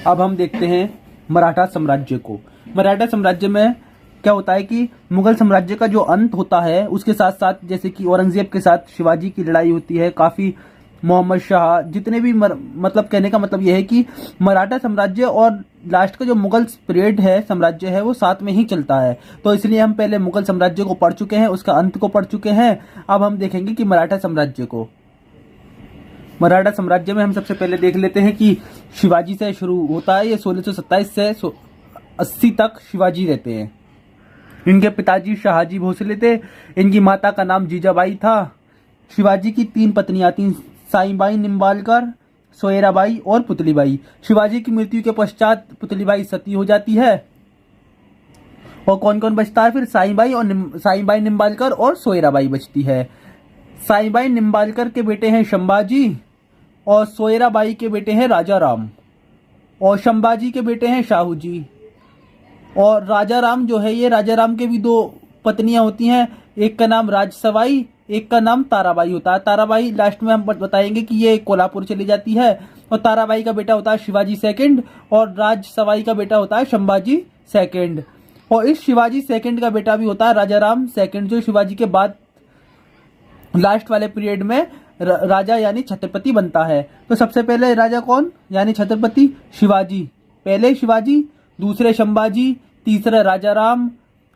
अब हम देखते हैं मराठा साम्राज्य को। मराठा साम्राज्य में क्या होता है कि मुगल साम्राज्य का जो अंत होता है उसके साथ साथ जैसे कि औरंगजेब के साथ शिवाजी की लड़ाई होती है, काफ़ी मोहम्मद शाह जितने भी मतलब कहने का मतलब यह है कि मराठा साम्राज्य और लास्ट का जो मुगल पीरियड है, साम्राज्य है, वो साथ में ही चलता है। तो इसलिए हम पहले मुगल साम्राज्य को पढ़ चुके हैं, उसका अंत को पढ़ चुके हैं। अब हम देखेंगे कि मराठा साम्राज्य को। मराठा साम्राज्य में हम सबसे पहले देख लेते हैं कि शिवाजी से शुरू होता है। ये 1627 से 80 तक शिवाजी रहते हैं। इनके पिताजी शाहजी भोसले थे। इनकी माता का नाम जीजाबाई था। शिवाजी की 3 पत्नियां थीं, साईबाई निम्बालकर, सोयराबाई और पुतलीबाई। शिवाजी की मृत्यु के पश्चात पुतलीबाई सती हो जाती है। और कौन कौन बचता है फिर? साईबाई निम्बालकर और सोयराबाई बचती है। साईबाई निम्बालकर के बेटे हैं शंभाजी और सोयराबाई के बेटे हैं राजा राम और शंभाजी के बेटे हैं शाहू जी। और राजा राम जो है, ये राजा राम के भी 2 पत्नियां होती हैं। एक का नाम राजसवाई, एक का नाम ताराबाई होता है। ताराबाई लास्ट में हम बताएंगे कि ये कोल्हापुर चली जाती है। और ताराबाई का बेटा होता है शिवाजी सेकंड और राजसवाई का बेटा होता है शंभाजी सेकंड। और इस शिवाजी सेकंड का बेटा भी होता है राजा राम सेकंड, जो शिवाजी के बाद लास्ट वाले पीरियड में राजा यानी छत्रपति बनता है। तो सबसे पहले राजा कौन यानी छत्रपति? शिवाजी। पहले शिवाजी, दूसरे शंभाजी, तीसरा राजा राम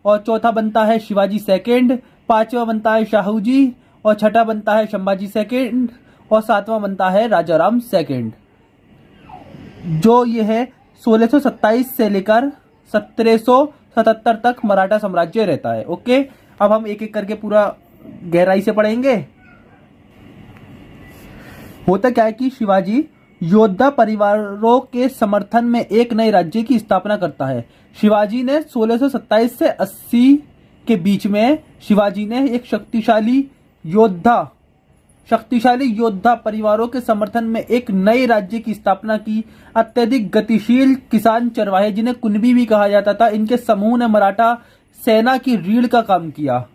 और चौथा बनता है शिवाजी सेकंड, 5वां बनता है शाहू जी और 6ठा बनता है शंभाजी सेकंड और 7वां बनता है राजा राम सेकंड। जो ये है 1627 से लेकर 1777 तक मराठा साम्राज्य रहता है। ओके, अब हम एक एक करके पूरा गहराई से पढ़ेंगे। होता क्या है कि शिवाजी योद्धा परिवारों के समर्थन में एक नए राज्य की स्थापना करता है। शिवाजी ने 1627 से 80 के बीच में शिवाजी ने एक शक्तिशाली योद्धा परिवारों के समर्थन में एक नए राज्य की स्थापना की। अत्यधिक गतिशील किसान चरवाहे, जिन्हें कुनबी भी कहा जाता था, इनके समूह ने मराठा सेना की रीढ़ का काम किया।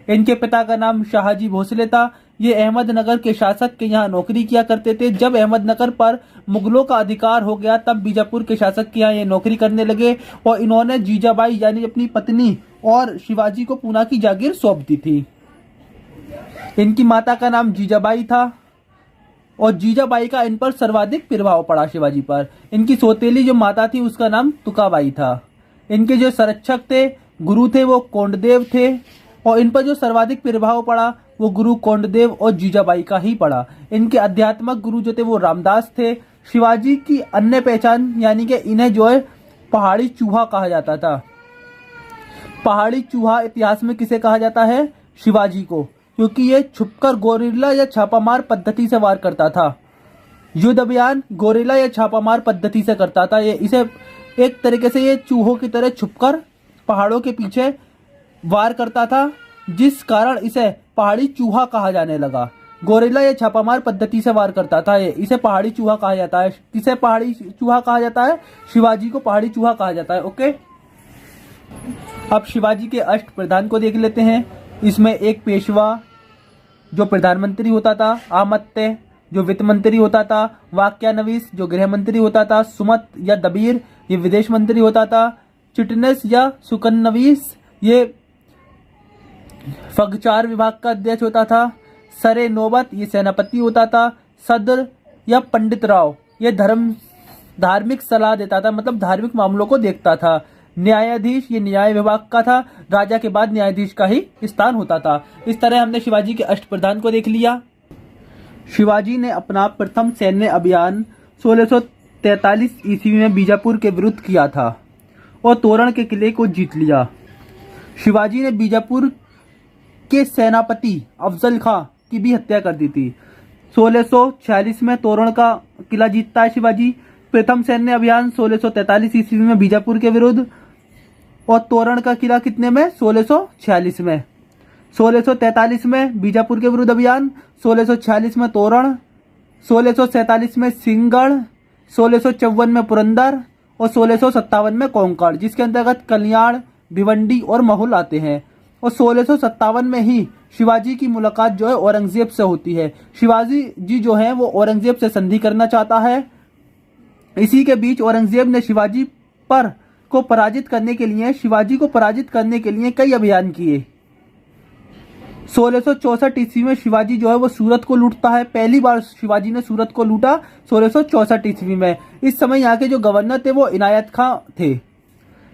इनके पिता का नाम शाहजी भोसले था। ये अहमदनगर के शासक के यहाँ नौकरी किया करते थे। जब अहमदनगर पर मुगलों का अधिकार हो गया तब बीजापुर के शासक के यहाँ ये नौकरी करने लगे और इन्होंने जीजाबाई यानी अपनी पत्नी और शिवाजी को पूना की जागीर सौंप दी थी। इनकी माता का नाम जीजाबाई था और जीजाबाई का इन पर सर्वाधिक प्रभाव पड़ा शिवाजी पर। इनकी सौतेली जो माता थी उसका नाम तुकाबाई था। इनके जो संरक्षक थे, गुरु थे, वो कोंडदेव थे और इन पर जो सर्वाधिक प्रभाव पड़ा वो गुरु कोंडदेव और जीजाबाई का ही पड़ा। इनके आध्यात्मिक गुरु जो थे वो रामदास थे। शिवाजी की अन्य पहचान यानी कि इन्हें जो है पहाड़ी चूहा कहा जाता था। पहाड़ी चूहा इतिहास में किसे कहा जाता है? शिवाजी को, क्योंकि ये छुपकर गोरिल्ला या छापामार पद्धति से वार करता था। युद्ध अभियान गोरिल्ला या छापामार पद्धति से करता था। ये इसे एक तरीके से ये चूहों की तरह छुपकर पहाड़ों के पीछे वार करता था, जिस कारण इसे पहाड़ी चूहा कहा जाने लगा। गोरिल्ला या छापामार पद्धति से वार करता था, ये इसे पहाड़ी चूहा कहा जाता है। किसे पहाड़ी चूहा कहा जाता है? शिवाजी को पहाड़ी चूहा कहा जाता है। ओके, अब शिवाजी के अष्ट प्रधान को देख लेते हैं। इसमें एक पेशवा जो प्रधानमंत्री होता था, आमत्य जो वित्त मंत्री होता था, वाक्यानवीस जो गृह मंत्री होता था, सुमत या दबीर ये विदेश मंत्री होता था, चिटनेस या सुकन्नवीस ये फगचार विभाग का अध्यक्ष होता था, सरे नौबत ये सेनापति होता था, सदर या पंडित राव ये धार्मिक सलाह देता था, मतलब धार्मिक मामलों को देखता था, न्यायाधीश ये न्याय विभाग का था। राजा के बाद न्यायाधीश का ही स्थान होता था। इस तरह हमने शिवाजी के अष्ट प्रधान को देख लिया। शिवाजी ने अपना प्रथम सैन्य अभियान 1643 ईस्वी में बीजापुर के विरुद्ध किया था और तोरण के किले को जीत लिया। शिवाजी ने बीजापुर के सेनापति अफजल खां की भी हत्या कर दी थी। 1646 में तोरण का किला जीतता है शिवाजी। प्रथम सैन्य अभियान 1643 ईस्वी में बीजापुर के विरुद्ध और तोरण का किला कितने में? 1646 में। 1643 में बीजापुर के विरुद्ध अभियान, 1646 में तोरण, 1647 में सिंहगढ़, 1654 में पुरंदर और 1657 में कोंकण, जिसके अंतर्गत कल्याण, भिवंडी और महू आते हैं। और 1657 में ही शिवाजी की मुलाकात जो है औरंगजेब से होती है। शिवाजी जी जो है वो औरंगजेब से संधि करना चाहता है इसी के बीच औरंगजेब ने शिवाजी को पराजित करने के लिए कई अभियान किए। 1664 ईस्वी में शिवाजी जो है वो सूरत को लूटता है। पहली बार शिवाजी ने सूरत को लूटा 1664 ईस्वी में। इस समय यहाँ के जो गवर्नर थे वो इनायत खां थे।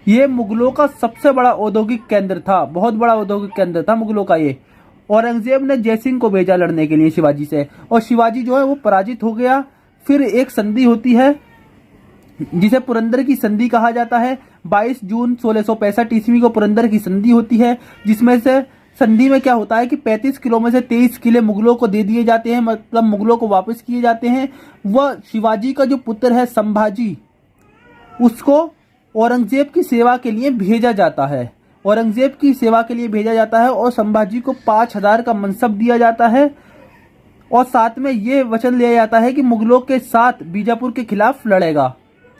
ये मुगलों का सबसे बड़ा औद्योगिक केंद्र था, बहुत बड़ा औद्योगिक केंद्र था मुगलों का ये। औरंगजेब ने जयसिंह को भेजा लड़ने के लिए शिवाजी से, और शिवाजी जो है वो पराजित हो गया। फिर एक संधि होती है जिसे पुरंदर की संधि कहा जाता है। 22 जून 1665 ईस्वी को पुरंदर की संधि होती है, जिसमें से संधि में क्या होता है कि 35 किलो में से 23 किले मुगलों को दे दिए जाते हैं, मतलब मुगलों को वापस किए जाते हैं। वह शिवाजी का जो पुत्र है संभाजी, उसको औरंगजेब की सेवा के लिए भेजा जाता है। औरंगजेब की सेवा के लिए भेजा जाता है और संभाजी को 5000 का मनसब दिया जाता है, और साथ में ये वचन लिया जाता है कि मुगलों के साथ बीजापुर के खिलाफ लड़ेगा।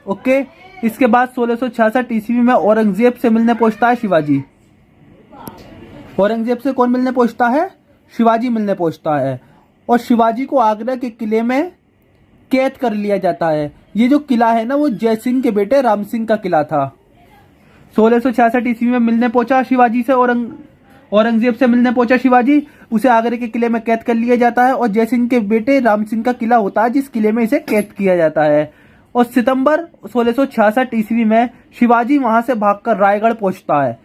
ओके। इसके बाद 1666 ईस्वी में औरंगजेब से मिलने पहुंचता है शिवाजी। औरंगजेब से कौन मिलने पहुंचता है? शिवाजी मिलने पहुंचता है, और शिवाजी को आगरा के किले में कैद कर लिया जाता है। ये जो किला है ना, वो जयसिंह के बेटे राम सिंह का किला था। 1666 ईस्वी में मिलने पहुंचा शिवाजी से, औरंगजेब से मिलने पहुंचा शिवाजी, उसे आगरे के किले में कैद कर लिया जाता है, और जयसिंह के बेटे राम सिंह का किला होता है जिस किले में इसे कैद किया जाता है। और सितंबर 1666 ईस्वी में शिवाजी वहां से भागकर रायगढ़ पहुंचता है।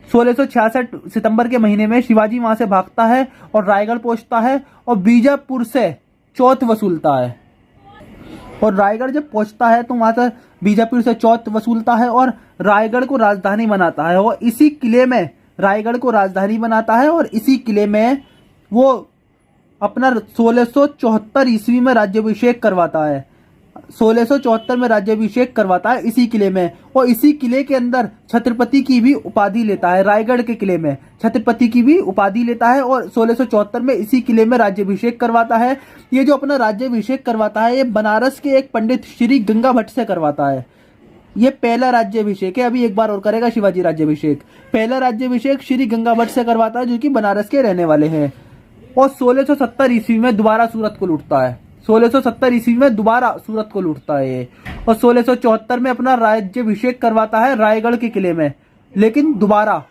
1666 सितंबर के महीने में शिवाजी वहां से भागता है और रायगढ़ पहुंचता है, और बीजापुर से चौथ वसूलता है। और रायगढ़ जब पहुंचता है तो वहां से बीजापुर से चौथ वसूलता है और रायगढ़ को राजधानी बनाता है, और इसी किले में रायगढ़ को राजधानी बनाता है, और इसी किले में वो अपना 1674 ईस्वी में राज्याभिषेक करवाता है। 1674 में राज्याभिषेक करवाता है इसी किले में, और इसी किले के अंदर छत्रपति की भी उपाधि लेता है। रायगढ़ के किले में छत्रपति की भी उपाधि लेता है, और 1674 में इसी किले में राज्याभिषेक करवाता है। ये जो अपना राज्याभिषेक करवाता है, ये बनारस के एक पंडित श्री गंगा भट्ट से करवाता है। ये पहला राज्याभिषेक है। अभी एक बार और करेगा शिवाजी राज्याभिषेक। पहला राज्याभिषेक श्री गंगा भट्ट से करवाता है, जो कि बनारस के रहने वाले हैं। और 1670 ईस्वी में दोबारा सूरत को लूटता है। 1670 ईस्वी में दोबारा सूरत को लूटता है ये, और 1674 में अपना राज्याभिषेक करवाता है रायगढ़ के किले में। लेकिन दोबारा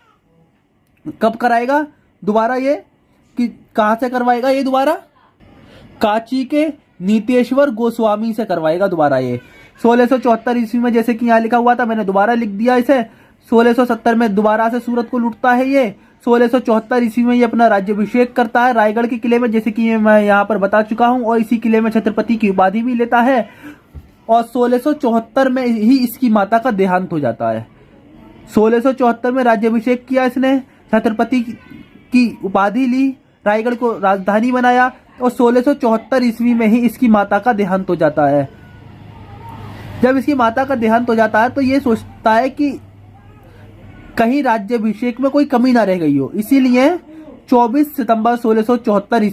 कब कराएगा? दोबारा ये कि कहां से करवाएगा? ये दोबारा कांची के नीतेश्वर गोस्वामी से करवाएगा दोबारा ये। 1674 ईस्वी में, जैसे कि यहाँ लिखा हुआ था, मैंने दोबारा लिख दिया इसे। 1670 में दोबारा से सूरत को लूटता है ये। 1674 ईस्वी में ये अपना राज्याभिषेक करता है रायगढ़ के किले में, जैसे कि मैं यहाँ पर बता चुका हूँ, और इसी किले में छत्रपति की उपाधि भी लेता है। और 1674 में ही इसकी माता का देहांत हो जाता है। 1674 में राज्याभिषेक किया इसने, छत्रपति की उपाधि ली, रायगढ़ को राजधानी बनाया, और 1674 ईस्वी में ही इसकी माता का देहांत हो जाता है। जब इसकी माता का देहांत हो जाता है तो ये सोचता है कि कहीं राज्याभिषेक में कोई कमी ना रह गई हो, इसीलिए 24 सितंबर 1674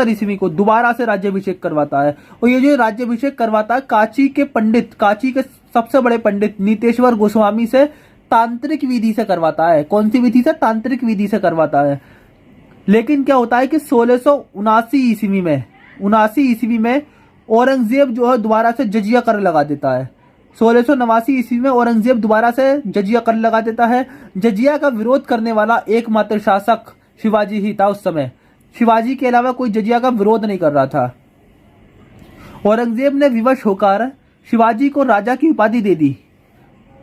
ईस्वी को दोबारा से राज्याभिषेक करवाता है। और ये जो राज्याभिषेक करवाता है कांची के सबसे बड़े पंडित नीतेश्वर गोस्वामी से तांत्रिक विधि से करवाता है। कौन सी विधि से? तांत्रिक विधि से करवाता है। लेकिन क्या होता है कि 1679 ईस्वी में औरंगजेब जो है दोबारा से जजिया कर लगा देता है। 1689 ईस्वी में औरंगजेब दोबारा से जजिया कर लगा देता है। जजिया का विरोध करने वाला एकमात्र शासक शिवाजी ही था उस समय। शिवाजी के अलावा कोई जजिया का विरोध नहीं कर रहा था। औरंगजेब ने विवश होकर शिवाजी को राजा की उपाधि दे दी।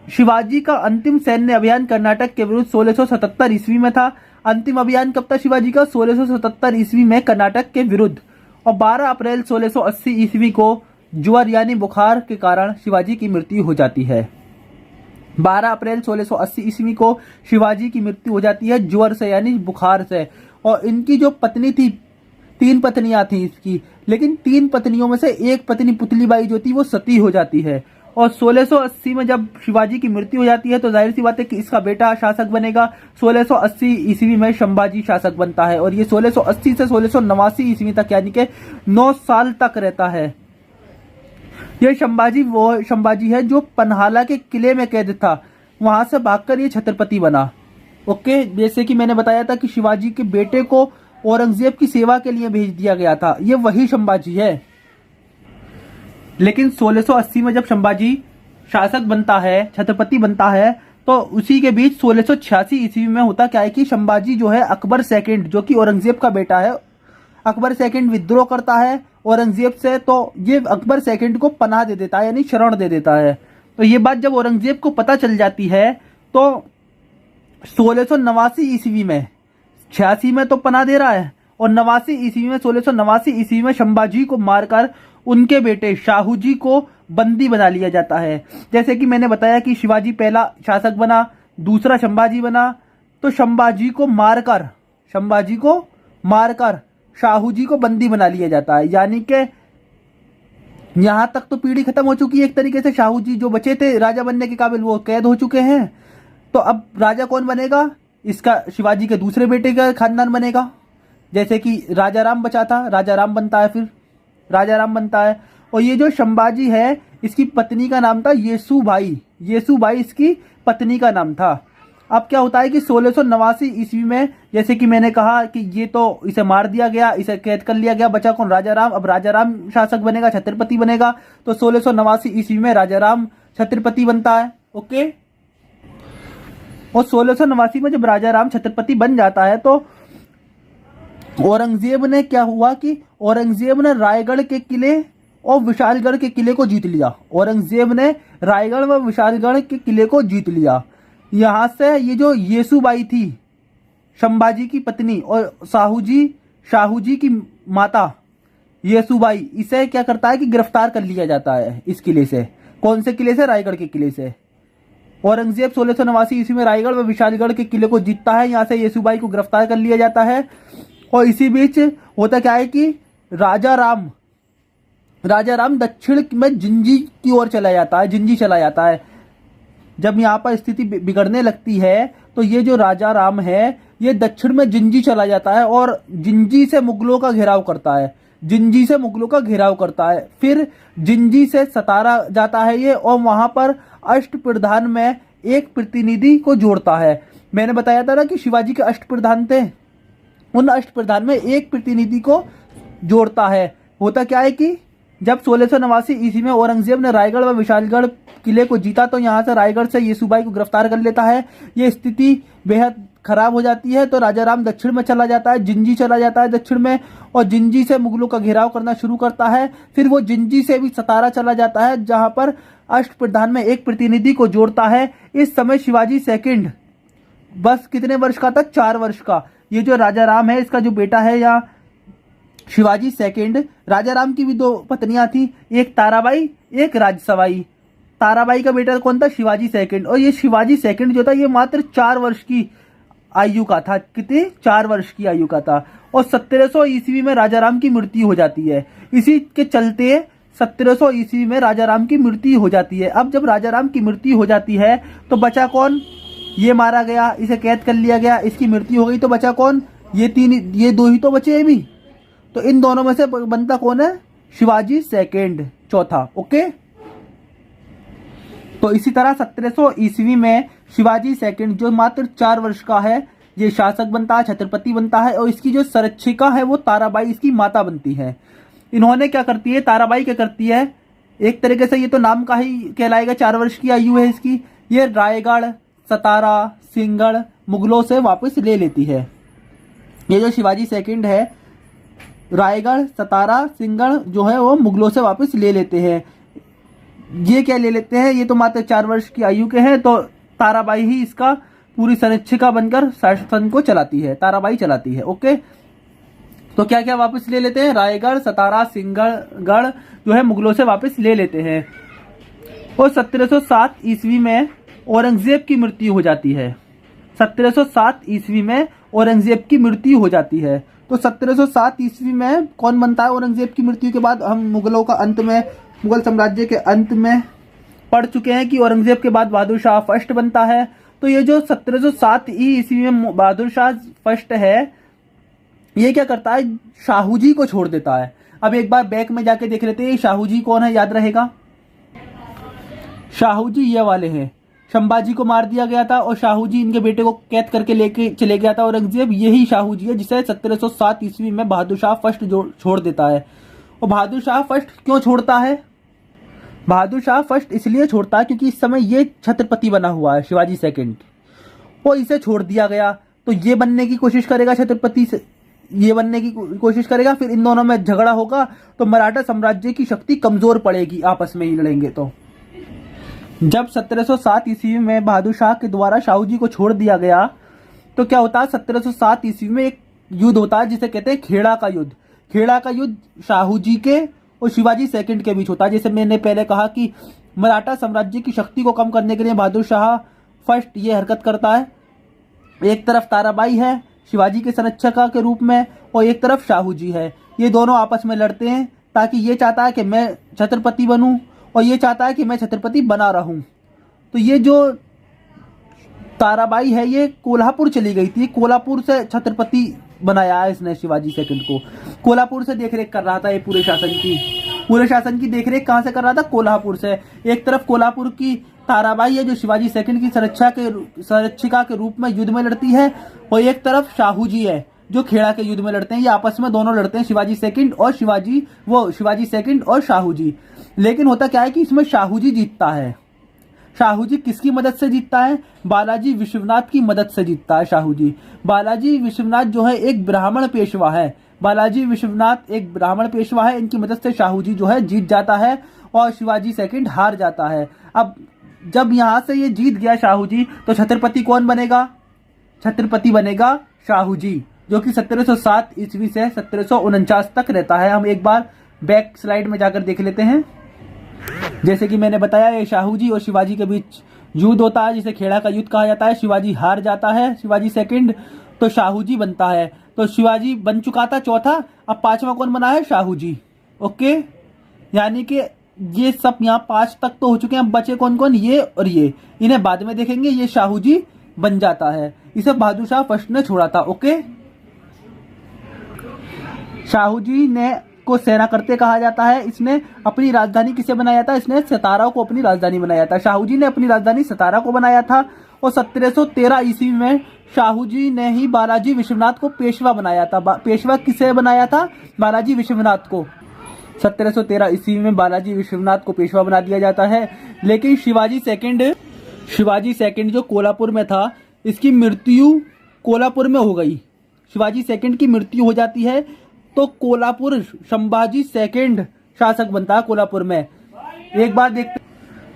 शिवाजी का अंतिम सैन्य अभियान कर्नाटक के विरुद्ध 1677 ईस्वी में था। अंतिम अभियान कब था शिवाजी का? 1677 ईस्वी में कर्नाटक के विरुद्ध। और 12 अप्रैल 1680 ईस्वी को ज्वर यानी बुखार के कारण शिवाजी की मृत्यु हो जाती है। 12 अप्रैल 1680 ईस्वी को शिवाजी की मृत्यु हो जाती है ज्वर से यानी बुखार से। और इनकी जो पत्नी थी, 3 पत्नियां थी इसकी, लेकिन 3 पत्नियों में से एक पत्नी पुतलीबाई जो थी वो सती हो जाती है। और 1680 में जब शिवाजी की मृत्यु हो जाती है तो जाहिर सी बात है कि इसका बेटा शासक बनेगा। 1680 ईस्वी में संभाजी शासक बनता है, और ये 1680 से 1689 ईस्वी तक यानी कि 9 साल तक रहता है। यह संभाजी है जो पन्हाला के किले में कैद था, वहां से भागकर ये छत्रपति बना। ओके, जैसे कि मैंने बताया था कि शिवाजी के बेटे को औरंगजेब की सेवा के लिए भेज दिया गया था, ये वही संभाजी है। लेकिन 1680 में जब संभाजी शासक बनता है, छत्रपति बनता है, तो उसी के बीच 1686 ईस्वी में होता क्या है कि संभाजी जो है अकबर सेकंड, जो कि औरंगजेब का बेटा है, अकबर सेकंड विद्रोह करता है औरंगजेब से, तो ये अकबर सेकंड को पनाह दे देता है, यानी शरण दे देता है। तो ये बात जब औरंगजेब को पता चल जाती है तो 1689 ईस्वी में, 86 में तो पनाह दे रहा है, और 89 ईस्वी में, 1689 ईस्वी में संभाजी को मारकर उनके बेटे शाहू जी को बंदी बना लिया जाता है। जैसे कि मैंने बताया कि शिवाजी पहला शासक बना, दूसरा संभाजी बना, तो संभाजी को मारकर शाहू जी को बंदी बना लिया जाता है। यानी कि यहां तक तो पीढ़ी खत्म हो चुकी है एक तरीके से। शाहू जी जो बचे थे राजा बनने के काबिल, वो कैद हो चुके हैं। तो अब राजा कौन बनेगा? इसका शिवाजी के दूसरे बेटे का खानदान बनेगा। जैसे कि राजा राम बचा था, राजा राम बनता है, फिर राजा राम बनता है। और ये जो संभाजी है, इसकी पत्नी का नाम था येसुबाई इसकी पत्नी का नाम था। अब क्या होता है कि 1689 ईस्वी में, जैसे कि मैंने कहा कि ये तो इसे मार दिया गया, इसे कैद कर लिया गया, बचा कौन? राजा राम। अब राजा राम शासक बनेगा, छत्रपति बनेगा। तो 1689 ईस्वी में राजा राम छत्रपति बनता है। ओके। और 1689 में जब राजा राम छत्रपति बन जाता है तो औरंगजेब ने क्या हुआ कि औरंगजेब ने रायगढ़ के किले और विशालगढ़ के किले को जीत लिया। औरंगजेब ने रायगढ़ व विशालगढ़ के किले को जीत लिया। यहां से ये जो येसुबाई थी, संभाजी की पत्नी और शाहू जी की माता येसुबाई, इसे क्या करता है कि गिरफ्तार कर लिया जाता है इस किले से। कौन से किले से? रायगढ़ के किले से। औरंगजेब 1689 ईस्वी में रायगढ़ व विशालगढ़ के किले को जीतता है। यहां से येसुबाई को गिरफ्तार कर लिया जाता है। और इसी बीच होता क्या है कि राजा राम दक्षिण में जिंजी की ओर चला जाता है। जब यहाँ पर स्थिति बिगड़ने लगती है तो ये जो राजा राम है, ये दक्षिण में जिंजी चला जाता है और जिंजी से मुगलों का घेराव करता है। फिर जिंजी से सतारा जाता है ये, और वहां पर अष्टप्रधान में एक प्रतिनिधि को जोड़ता है। मैंने बताया था ना कि शिवाजी के अष्टप्रधान थे, उन अष्टप्रधान में एक प्रतिनिधि को जोड़ता है। होता क्या है कि जब 1689 ईस्वी में औरंगजेब ने रायगढ़ व विशालगढ़ किले को जीता, तो यहां से रायगढ़ से येसुबाई को गिरफ्तार कर लेता है। ये स्थिति बेहद खराब हो जाती है। तो राजा राम दक्षिण में चला जाता है, जिंजी चला जाता है दक्षिण में, और जिंजी से मुगलों का घेराव करना शुरू करता है। फिर वो जिंजी से भी सतारा चला जाता है, जहां पर अष्टप्रधान में एक प्रतिनिधि को जोड़ता है। इस समय शिवाजी सेकंड बस कितने वर्ष का था? 4 वर्ष का। ये जो राजा राम है, इसका जो बेटा है या शिवाजी सेकंड, राजा राम की भी 2 पत्नियां थी, एक ताराबाई, एक राजसबाई। ताराबाई का बेटा कौन था? शिवाजी सेकंड। और ये शिवाजी सेकंड जो था, ये मात्र 4 वर्ष की आयु का था। कितने? 4 वर्ष की आयु का था। और 1700 ईस्वी में राजा राम की मृत्यु हो जाती है। इसी के चलते 1700 ईस्वी में राजा राम की मृत्यु हो जाती है। अब जब राजा राम की मृत्यु हो जाती है तो बचा कौन? ये मारा गया, इसे कैद कर लिया गया, इसकी मृत्यु हो गई, तो बचा कौन? ये 2 ही तो बचे अभी। तो इन दोनों में से बनता कौन है? शिवाजी सेकंड, चौथा। ओके। तो इसी तरह 1700 ईस्वी में शिवाजी सेकंड जो मात्र 4 वर्ष का है, ये शासक बनता है, छत्रपति बनता है। और इसकी जो संरक्षिका है वो ताराबाई इसकी माता बनती है। इन्होंने क्या करती है? ताराबाई क्या करती है? एक तरीके से ये तो नाम का ही कहलाएगा, 4 वर्ष की आयु है इसकी। ये रायगढ़, सतारा, सिंहगढ़ मुगलों से वापस ले लेती है। ये जो शिवाजी सेकंड है, रायगढ़, सतारा, सिंहगढ़ जो है वो मुगलों से वापस ले लेते हैं। ये क्या ले लेते हैं? ये तो मात्र 4 वर्ष की आयु के हैं। तो ताराबाई ही इसका पूरी संरक्षिका बनकर शासन को चलाती है, ताराबाई चलाती है। ओके। तो क्या क्या वापस ले लेते हैं? रायगढ़, सतारा, सिंहगढ़ जो है मुगलों से वापस ले लेते हैं। और 1707 ईस्वी में औरंगजेब की मृत्यु हो जाती है। 1707 ईस्वी में औरंगजेब की मृत्यु हो जाती है। तो 1707 ईस्वी में कौन बनता है? औरंगजेब की मृत्यु के बाद हम मुगलों का अंत में, मुगल साम्राज्य के अंत में पढ़ चुके हैं कि औरंगजेब के बाद बहादुर शाह फर्स्ट बनता है। तो ये जो 1707 ईस्वी में बहादुर शाह फर्स्ट है, ये क्या करता है? शाहू जी को छोड़ देता है। अब एक बार बैक में जाके देख लेते हैं शाहू जी कौन है, याद रहेगा। शाहू जी ये वाले हैं। संभाजी को मार दिया गया था और शाहू जी इनके बेटे को कैद करके लेके चले गया था औरंगजेब। यही शाहू जी है जिसे 1707 ईस्वी में बहादुर शाह फर्स्ट छोड़ देता है। और बहादुर शाह फर्स्ट क्यों छोड़ता है? बहादुर शाह फर्स्ट इसलिए छोड़ता है क्योंकि इस समय ये छत्रपति बना हुआ है शिवाजी सेकंड, और इसे छोड़ दिया गया तो ये बनने की कोशिश करेगा छत्रपति से, ये बनने की कोशिश करेगा, फिर इन दोनों में झगड़ा होगा तो मराठा साम्राज्य की शक्ति कमजोर पड़ेगी, आपस में ही लड़ेंगे। तो जब 1707 ईस्वी में बहादुर शाह के द्वारा शाहू जी को छोड़ दिया गया तो क्या होता है, 1707 ईस्वी में एक युद्ध होता है जिसे कहते हैं खेड़ा का युद्ध। खेड़ा का युद्ध शाहू जी के और शिवाजी सेकंड के बीच होता है। जैसे मैंने पहले कहा कि मराठा साम्राज्य की शक्ति को कम करने के लिए बहादुर शाह फर्स्ट ये हरकत करता है। एक तरफ ताराबाई है शिवाजी के संरक्षका के रूप में और एक तरफ शाहू जी है। ये दोनों आपस में लड़ते हैं ताकि ये चाहता है कि मैं छत्रपति बनूं और ये चाहता है कि मैं छत्रपति बना रहूं। तो ये जो ताराबाई है ये कोल्हापुर चली गई थी, कोल्हापुर से छत्रपति बनाया है इसने शिवाजी सेकंड को। कोल्हापुर से देखरेख कर रहा था ये पूरे शासन की देखरेख कहां से कर रहा था? कोल्हापुर से। एक तरफ कोल्हापुर की ताराबाई है जो शिवाजी सेकंड की संरक्षिका के रूप में युद्ध में लड़ती है और एक तरफ शाहू जी है जो खेड़ा के युद्ध में लड़ते हैं। ये आपस में दोनों लड़ते हैं, शिवाजी सेकंड और शाहू जी। लेकिन होता क्या है कि इसमें शाहू जी जीतता है। शाहू जी किसकी मदद से जीतता है? बालाजी विश्वनाथ की मदद से जीतता है शाहू जी। बालाजी विश्वनाथ जो है एक ब्राह्मण पेशवा है। इनकी मदद से शाहू जी जो है जीत जाता है और शिवाजी सेकंड हार जाता है। अब जब यहां से ये जीत गया शाहू जी तो छत्रपति कौन बनेगा? छत्रपति बनेगा शाहू जी, जो कि 1707 ईस्वी से 1749 तक रहता है। हम एक बार बैक स्लाइड में जाकर देख लेते हैं। जैसे कि मैंने बताया ये शाहू जी और शिवाजी के बीच युद्ध होता है जिसे खेड़ा का युद्ध कहा जाता है। शिवाजी हार जाता है, शिवाजी सेकंड, तो शाहू जी बनता है। तो शिवाजी बन चुका था चौथा, अब पांचवा कौन बना है? शाहू जी। ओके, यानी कि ये सब यहाँ 5 तक तो हो चुके हैं। अब बचे कौन कौन? ये और ये, इन्हें बाद में देखेंगे। ये शाहू जी बन जाता है, इसे बहादुर शाह फर्स्ट ने छोड़ा था। ओके, शाहू जी ने को सेना करते कहा जाता है। इसने अपनी राजधानी किसे बनाया था? इसने सतारा को अपनी राजधानी बनाया था। शाहू जी ने अपनी राजधानी सतारा को बनाया था और 1713 ईस्वी में शाहू जी ने ही बालाजी विश्वनाथ को पेशवा बनाया था। पेशवा किसे बनाया था? बालाजी विश्वनाथ को। 1713 ईस्वी में बालाजी विश्वनाथ को पेशवा बना दिया जाता है। लेकिन शिवाजी सेकंड जो कोल्हापुर में था, इसकी मृत्यु कोल्हापुर में हो गई। शिवाजी सेकंड की मृत्यु हो जाती है तो कोल्हापुर संभाजी सेकंड शासक बनता है कोल्हापुर में। एक बार देखते,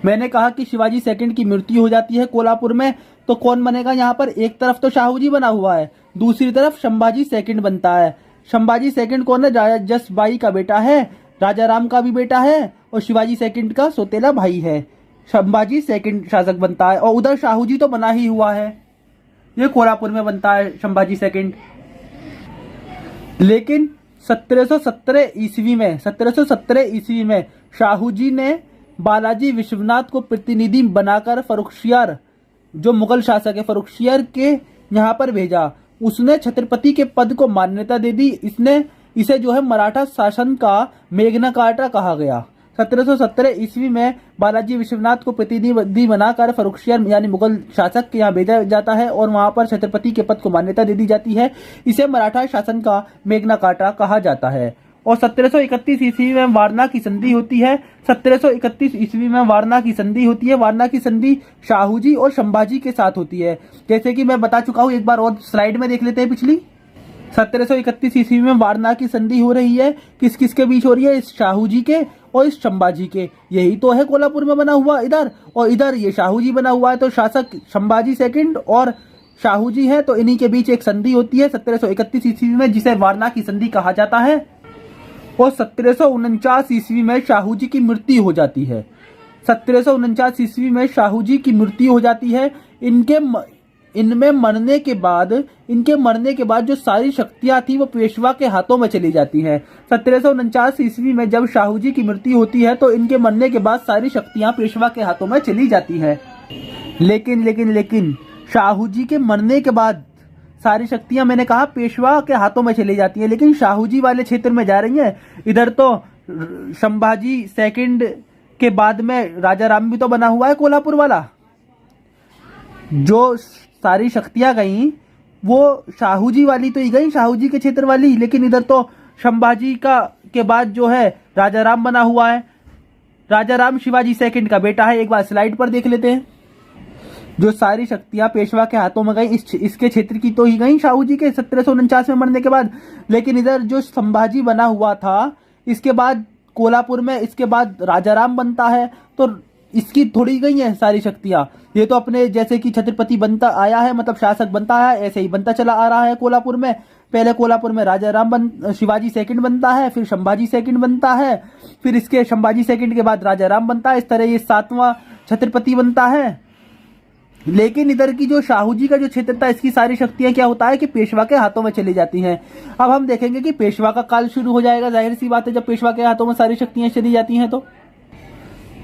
मैंने कहा कि शिवाजी सेकंड की मृत्यु हो जाती है कोल्हापुर में, तो कौन बनेगा यहाँ पर? एक तरफ तो शाहू जी बना हुआ है, दूसरी तरफ संभाजी सेकंड बनता है। संभाजी सेकंड कौन है? राजा जसबाई का बेटा है, राजा राम का भी बेटा है और शिवाजी सेकंड का सौतेला भाई है। संभाजी सेकंड शासक बनता है और उधर शाहू जी तो बना ही हुआ है, ये कोल्हापुर में बनता है संभाजी सेकंड। लेकिन 1717 ईस्वी में शाहू जी ने बालाजी विश्वनाथ को प्रतिनिधि बनाकर फर्रुखसियर, जो मुगल शासक है, फर्रुखसियर के यहाँ पर भेजा। उसने छत्रपति के पद को मान्यता दे दी। इसे जो है मराठा शासन का मेघना कार्टा कहा गया। 1717 ईस्वी में बालाजी विश्वनाथ को प्रतिनिधि बनाकर फर्रुखसियर यानी मुगल शासक के यहाँ भेजा जाता है और वहां पर छत्रपति के पद को मान्यता दे दी जाती है। इसे मराठा शासन का मेघना कार्टा कहा जाता है। और 1731 ईस्वी में वारणा की संधि होती है। 1731 ईस्वी में वारणा की संधि होती है। वारणा की संधि शाहू जी और संभाजी के साथ होती है। जैसे कि मैं बता चुका हूँ, एक बार और स्लाइड में देख लेते हैं पिछली। 1731 ईस्वी में वारणा की संधि हो रही है। किस किस के बीच हो रही है? इस शाहू जी के और इस संभाजी के। यही तो है कोल्हापुर में बना हुआ इधर, और इधर ये शाहू जी बना हुआ है। तो शासक संभाजी सेकंड और शाहू जी है, तो इन्हीं के बीच एक संधि होती है 1731 ईस्वी में, जिसे वारणा की संधि कहा जाता है। और 1749 ईस्वी में शाहू जी की मृत्यु हो जाती है। 1749 ईस्वी में शाहू जी की मृत्यु हो जाती है। इनके मरने के बाद जो सारी शक्तियां थी वो पेशवा के हाथों में चली जाती हैं। 1749 ईस्वी में जब शाहू जी की मृत्यु होती है तो इनके मरने के बाद सारी शक्तियां पेशवा के हाथों में चली जाती हैं। लेकिन शाहू जी के मरने के बाद सारी शक्तियां, मैंने कहा, पेशवा के हाथों में चली जाती है, लेकिन शाहू जी वाले क्षेत्र में जा रही हैं। इधर तो संभाजी सेकंड के बाद में राजा राम भी तो बना हुआ है कोल्हापुर वाला। जो सारी शक्तियां गई वो शाहू जी वाली तो ही गई, शाहू जी के क्षेत्र वाली, लेकिन इधर तो संभाजी का के बाद जो है राजा राम बना हुआ है। राजा राम शिवाजी सेकंड का बेटा है। एक बार स्लाइड पर देख लेते हैं। जो सारी शक्तियां पेशवा के हाथों में गई इसके क्षेत्र की तो ही गई शाहू जी के 1749 में मरने के बाद, लेकिन इधर जो संभाजी बना हुआ था इसके बाद कोल्हापुर में इसके बाद राजा राम बनता है, तो इसकी थोड़ी गई है सारी शक्तियां। ये तो अपने जैसे कि छत्रपति बनता आया है, मतलब शासक बनता है, ऐसे ही बनता चला आ रहा है कोल्हापुर में। पहले कोल्हापुर में राजा राम शिवाजी सेकंड बनता है, फिर संभाजी सेकंड बनता है, फिर इसके संभाजी सेकंड के बाद राजा राम बनता है। इस तरह ये 7वां छत्रपति बनता है। लेकिन इधर की जो शाहू जी का जो क्षेत्र था इसकी सारी शक्तियां क्या होता है कि पेशवा के हाथों में चली जाती हैं। अब हम देखेंगे कि पेशवा का काल शुरू हो जाएगा, जाहिर सी बात है जब पेशवा के हाथों में सारी शक्तियां चली जाती हैं। तो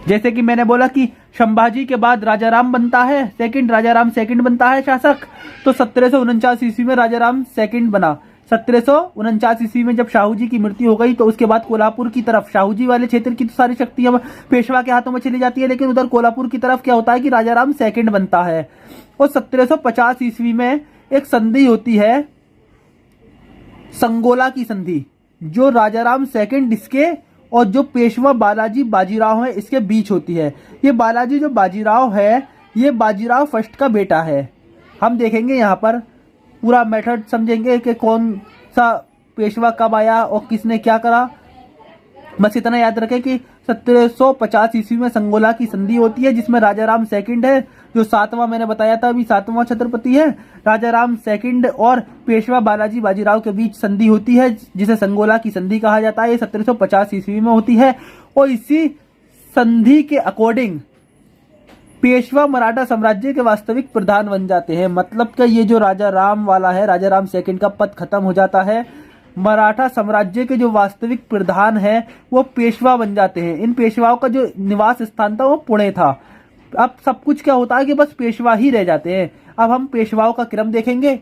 जैसे कि मैंने बोला कि संभाजी के बाद राजा राम बनता है सेकंड, राजा राम सेकंड बनता है शासक। तो 1749 ईस्वी में राजा राम सेकंड बना। 1749 ईस्वी में जब शाहू जी की मृत्यु हो गई तो उसके बाद कोल्हापुर की तरफ शाहू जी वाले क्षेत्र की तो सारी शक्तियां पेशवा के हाथों में चली जाती है, लेकिन उधर कोल्हापुर की तरफ क्या होता है कि राजा राम सेकंड बनता है। और 1750 ईस्वी में एक संधि होती है, संगोला की संधि, जो राजा राम सेकंड इसके और जो पेशवा बालाजी बाजीराव है इसके बीच होती है। ये बालाजी जो बाजीराव है ये बाजीराव फर्स्ट का बेटा है। हम देखेंगे यहाँ पर पूरा मेथड समझेंगे कि कौन सा पेशवा कब आया और किसने क्या करा। बस इतना याद रखें कि 1750 ईस्वी में संगोला की संधि होती है जिसमें राजा राम सेकंड है, जो 7वां मैंने बताया था अभी 7वां छत्रपति है। राजा राम सेकंड और पेशवा बालाजी बाजीराव के बीच संधि होती है जिसे संगोला की संधि कहा जाता है। ये 1750 ईस्वी में होती है और इसी संधि के अकॉर्डिंग पेशवा मराठा साम्राज्य के वास्तविक प्रधान बन जाते हैं। मतलब कि ये जो राजा राम वाला है, राजा राम सेकंड का पद खत्म हो जाता है। मराठा साम्राज्य के जो वास्तविक प्रधान है वो पेशवा बन जाते हैं। इन पेशवाओं का जो निवास स्थान था वो पुणे था। अब सब कुछ क्या होता है कि बस पेशवा ही रह जाते हैं। अब हम पेशवाओं का क्रम देखेंगे।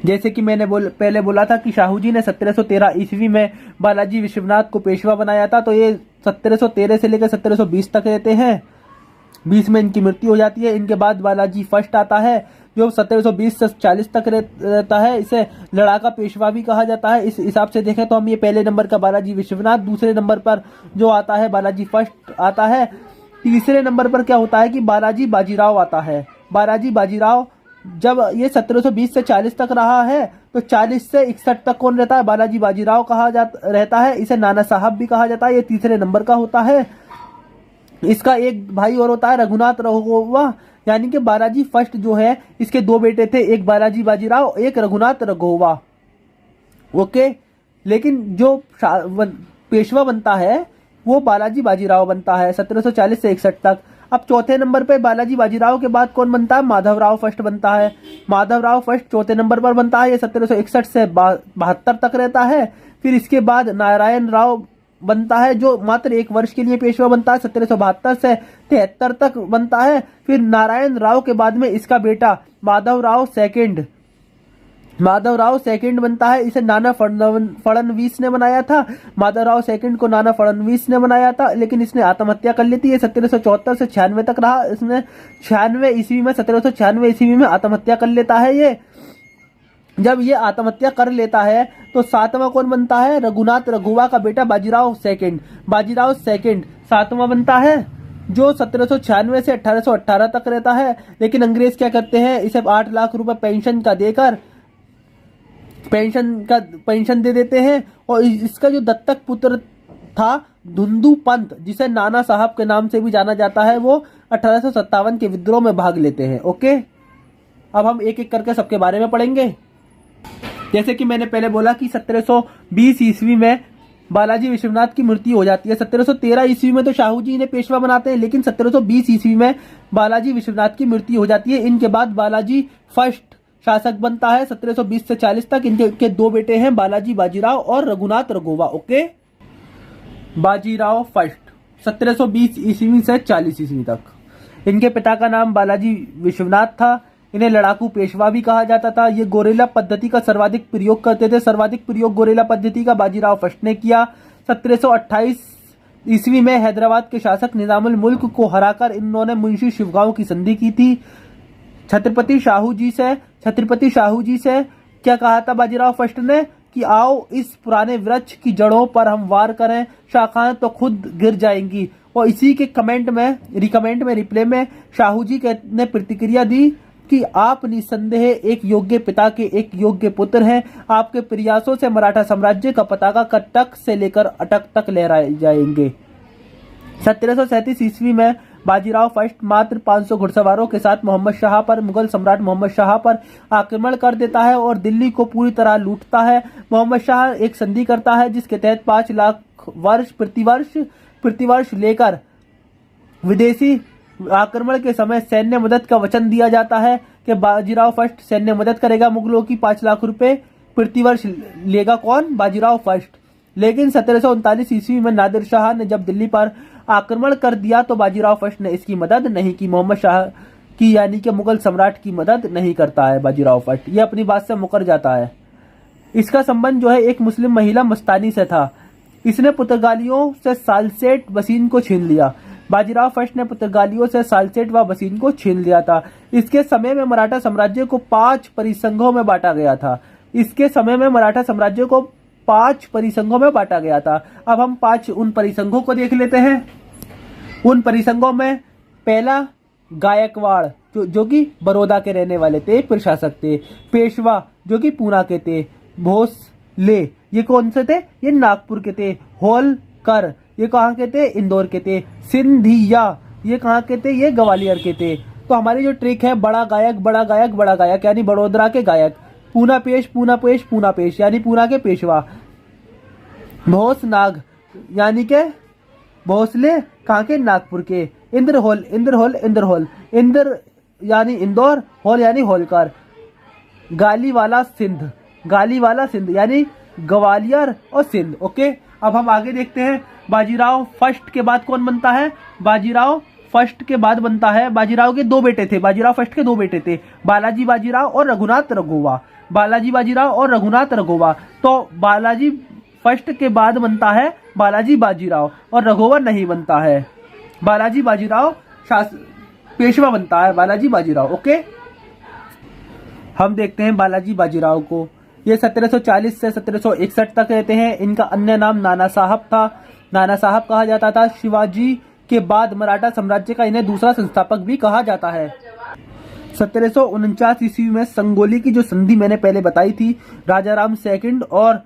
जैसे कि मैंने पहले बोला था कि शाहू जी ने 1713 ईस्वी में बालाजी विश्वनाथ को पेशवा बनाया था, तो ये 1713 से लेकर 1720 तक रहते हैं। 20 में इनकी मृत्यु हो जाती है। इनके बाद बालाजी फर्स्ट आता है जो 1720 से 40 तक रहता है। इसे लड़ाका पेशवा भी कहा जाता है। इस हिसाब से देखें तो हम ये पहले नंबर का बालाजी विश्वनाथ, दूसरे नंबर पर जो आता है बालाजी फर्स्ट आता है, तीसरे नंबर पर क्या होता है कि बालाजी बाजीराव आता है। बालाजी बाजीराव जब ये 1720 से 40 तक रहा है तो 40 से 61 तक कौन रहता है, बालाजी बाजीराव कहा जाता रहता है। इसे नाना साहब भी कहा जाता है। ये तीसरे नंबर का होता है। इसका एक भाई और होता है रघुनाथ रघोवा, यानी कि बालाजी फर्स्ट जो है इसके दो बेटे थे, एक बालाजी बाजीराव एक रघुनाथ रघोवा। ओके, लेकिन जो पेशवा बनता है वो बालाजी बाजीराव बनता है 1740 से 61 तक। अब चौथे नंबर पे बालाजी बाजीराव के बाद कौन बनता है, माधवराव फर्स्ट बनता है। माधवराव फर्स्ट चौथे नंबर पर बनता है। ये 1761 से 72 तक रहता है। फिर इसके बाद नारायण राव बनता है जो मात्र 1 वर्ष के लिए पेशवा बनता है, 1772 से 73 तक बनता है। फिर नारायण राव के बाद में इसका बेटा माधवराव सेकंड बनता है। इसे नाना फडणवीस ने बनाया था। माधवराव सेकंड को नाना फडणवीस ने बनाया था, लेकिन इसने आत्महत्या कर ली थी। ये 1774 से 96 तक रहा। इसने 96 ईस्वी में 1796 ईस्वी में आत्महत्या कर लेता है। ये जब ये आत्महत्या कर लेता है तो 7वां कौन बनता है, रघुनाथ रघुवा का बेटा बाजीराव सेकंड 7वां बनता है, जो 1796 से 1818 तक रहता है। लेकिन अंग्रेज क्या करते हैं, इसे 8 लाख रुपए पेंशन का देकर पेंशन दे देते हैं। और इसका जो दत्तक पुत्र था धुंधु पंत, जिसे नाना साहब के नाम से भी जाना जाता है, वो 1857 के विद्रोह में भाग लेते हैं। ओके, अब हम एक एक करके सबके बारे में पढ़ेंगे। जैसे कि मैंने पहले बोला कि 1720 ईस्वी में बालाजी विश्वनाथ की मृत्यु हो जाती है। 1713 ईस्वी में तो शाहू जी इन्हें पेशवा बनाते हैं, लेकिन 1720 ईस्वी में बालाजी विश्वनाथ की मृत्यु हो जाती है। इनके बाद बालाजी फर्स्ट शासक बनता है 1720 से 40 तक। इनके दो बेटे हैं, बालाजी बाजीराव और रघुनाथ रघोवा। ओके, बाजीराव फर्स्ट 1720 ईस्वी से 40 ईस्वी तक। इनके पिता का नाम बालाजी विश्वनाथ था। इन्हें लड़ाकू पेशवा भी कहा जाता था। ये गोरेला पद्धति का सर्वाधिक प्रयोग करते थे। सर्वाधिक प्रयोग गोरेला पद्धति का बाजीराव फर्स्ट ने किया। 1728 ईस्वी में हैदराबाद के शासक निजामुल मुल्क को हराकर इन्होंने मुंशी शिवगांव की संधि की थी। छत्रपति शाहू जी से क्या कहा था बाजीराव फर्स्ट ने कि आओ इस पुराने वृक्ष की जड़ों पर हम वार करें, शाखाएं तो खुद गिर जाएंगी। और इसी के रिप्ले में शाहू जी ने प्रतिक्रिया दी कि आप निसंदेह एक योग्य पिता के एक योग्य पुत्र हैं। आपके प्रयासों से मराठा साम्राज्य का पताका कटक से लेकर अटक तक लहराए जाएंगे। 1737 ईस्वी में बाजीराव फर्स्ट मात्र 500 घुड़सवारों के साथ मुगल सम्राट मोहम्मद शाह पर आक्रमण कर देता है और दिल्ली को पूरी तरह लूटता है। मोहम्मद शाह एक संधि करता है जिसके तहत 5 लाख प्रतिवर्ष लेकर विदेशी आक्रमण के समय सैन्य मदद का वचन दिया जाता है कि बाजीराव फर्स्ट सैन्य मदद करेगा मुगलों की। 5 लाख रुपए प्रतिवर्ष लेगा कौन? बाजीराव फर्स्ट। लेकिन 1739 ईस्वी में नादिर शाह ने जब दिल्ली पर आक्रमण कर दिया तो बाजीराव फर्स्ट ने इसकी मदद नहीं की। मोहम्मद शाह की यानी कि मुगल सम्राट की मदद नहीं करता है बाजीराव फर्स्ट, ये अपनी बात से मुकर जाता है। इसका संबंध जो है एक मुस्लिम महिला मस्तानी से था। इसने पुर्तगालियों से सालसेट बसीन को छीन लिया। बाजीराव फर्स्ट ने पुर्तगालियों से सालसेट व बसीन को छीन लिया था। इसके समय में मराठा साम्राज्य को 5 परिसंघों में बांटा गया था। अब हम 5 उन परिसंघों को देख लेते हैं। उन परिसंघों में पहला गायकवाड़ जो कि बड़ौदा के रहने वाले थे, प्रशासक थे। पेशवा जो कि पूना के थे। भोसले ये कौन से थे? ये नागपुर के थे। होलकर ये कहाँ के थे? इंदौर के थे। सिंधिया ये कहाँ के थे? ये ग्वालियर के थे। तो हमारी जो ट्रिक है बड़ा गायक यानी बड़ोदरा के गायक। पूना पेश यानी पूना के पेशवा। भोसनाग यानी के भोसले कहाँ के? नागपुर के। इंद्र यानी इंदौर, होल यानी होलकर। गालीवाला सिंध यानी ग्वालियर और सिंध। ओके, अब हम आगे देखते हैं। बाजीराव फर्स्ट के बाद कौन बनता है? बाजीराव फर्स्ट के बाद बनता है, बाजीराव के 2 बेटे थे। बाजीराव फर्स्ट के 2 बेटे थे, बालाजी बाजीराव और रघुनाथ रघोवा। तो बालाजी फर्स्ट के बाद बनता है बालाजी बाजीराव और रघोवा नहीं बनता है। बालाजी बाजीराव पेशवा बनता है, बालाजी बाजीराव। ओके, हम देखते हैं बालाजी बाजीराव को। ये 1740 से 1761 तक रहते हैं। इनका अन्य नाम नाना साहब था। नाना साहब कहा जाता था। शिवाजी के बाद मराठा साम्राज्य का इन्हें दूसरा संस्थापक भी कहा जाता है। 1749 ईस्वी में संगोली की जो संधि मैंने पहले बताई थी, राजाराम सेकंड और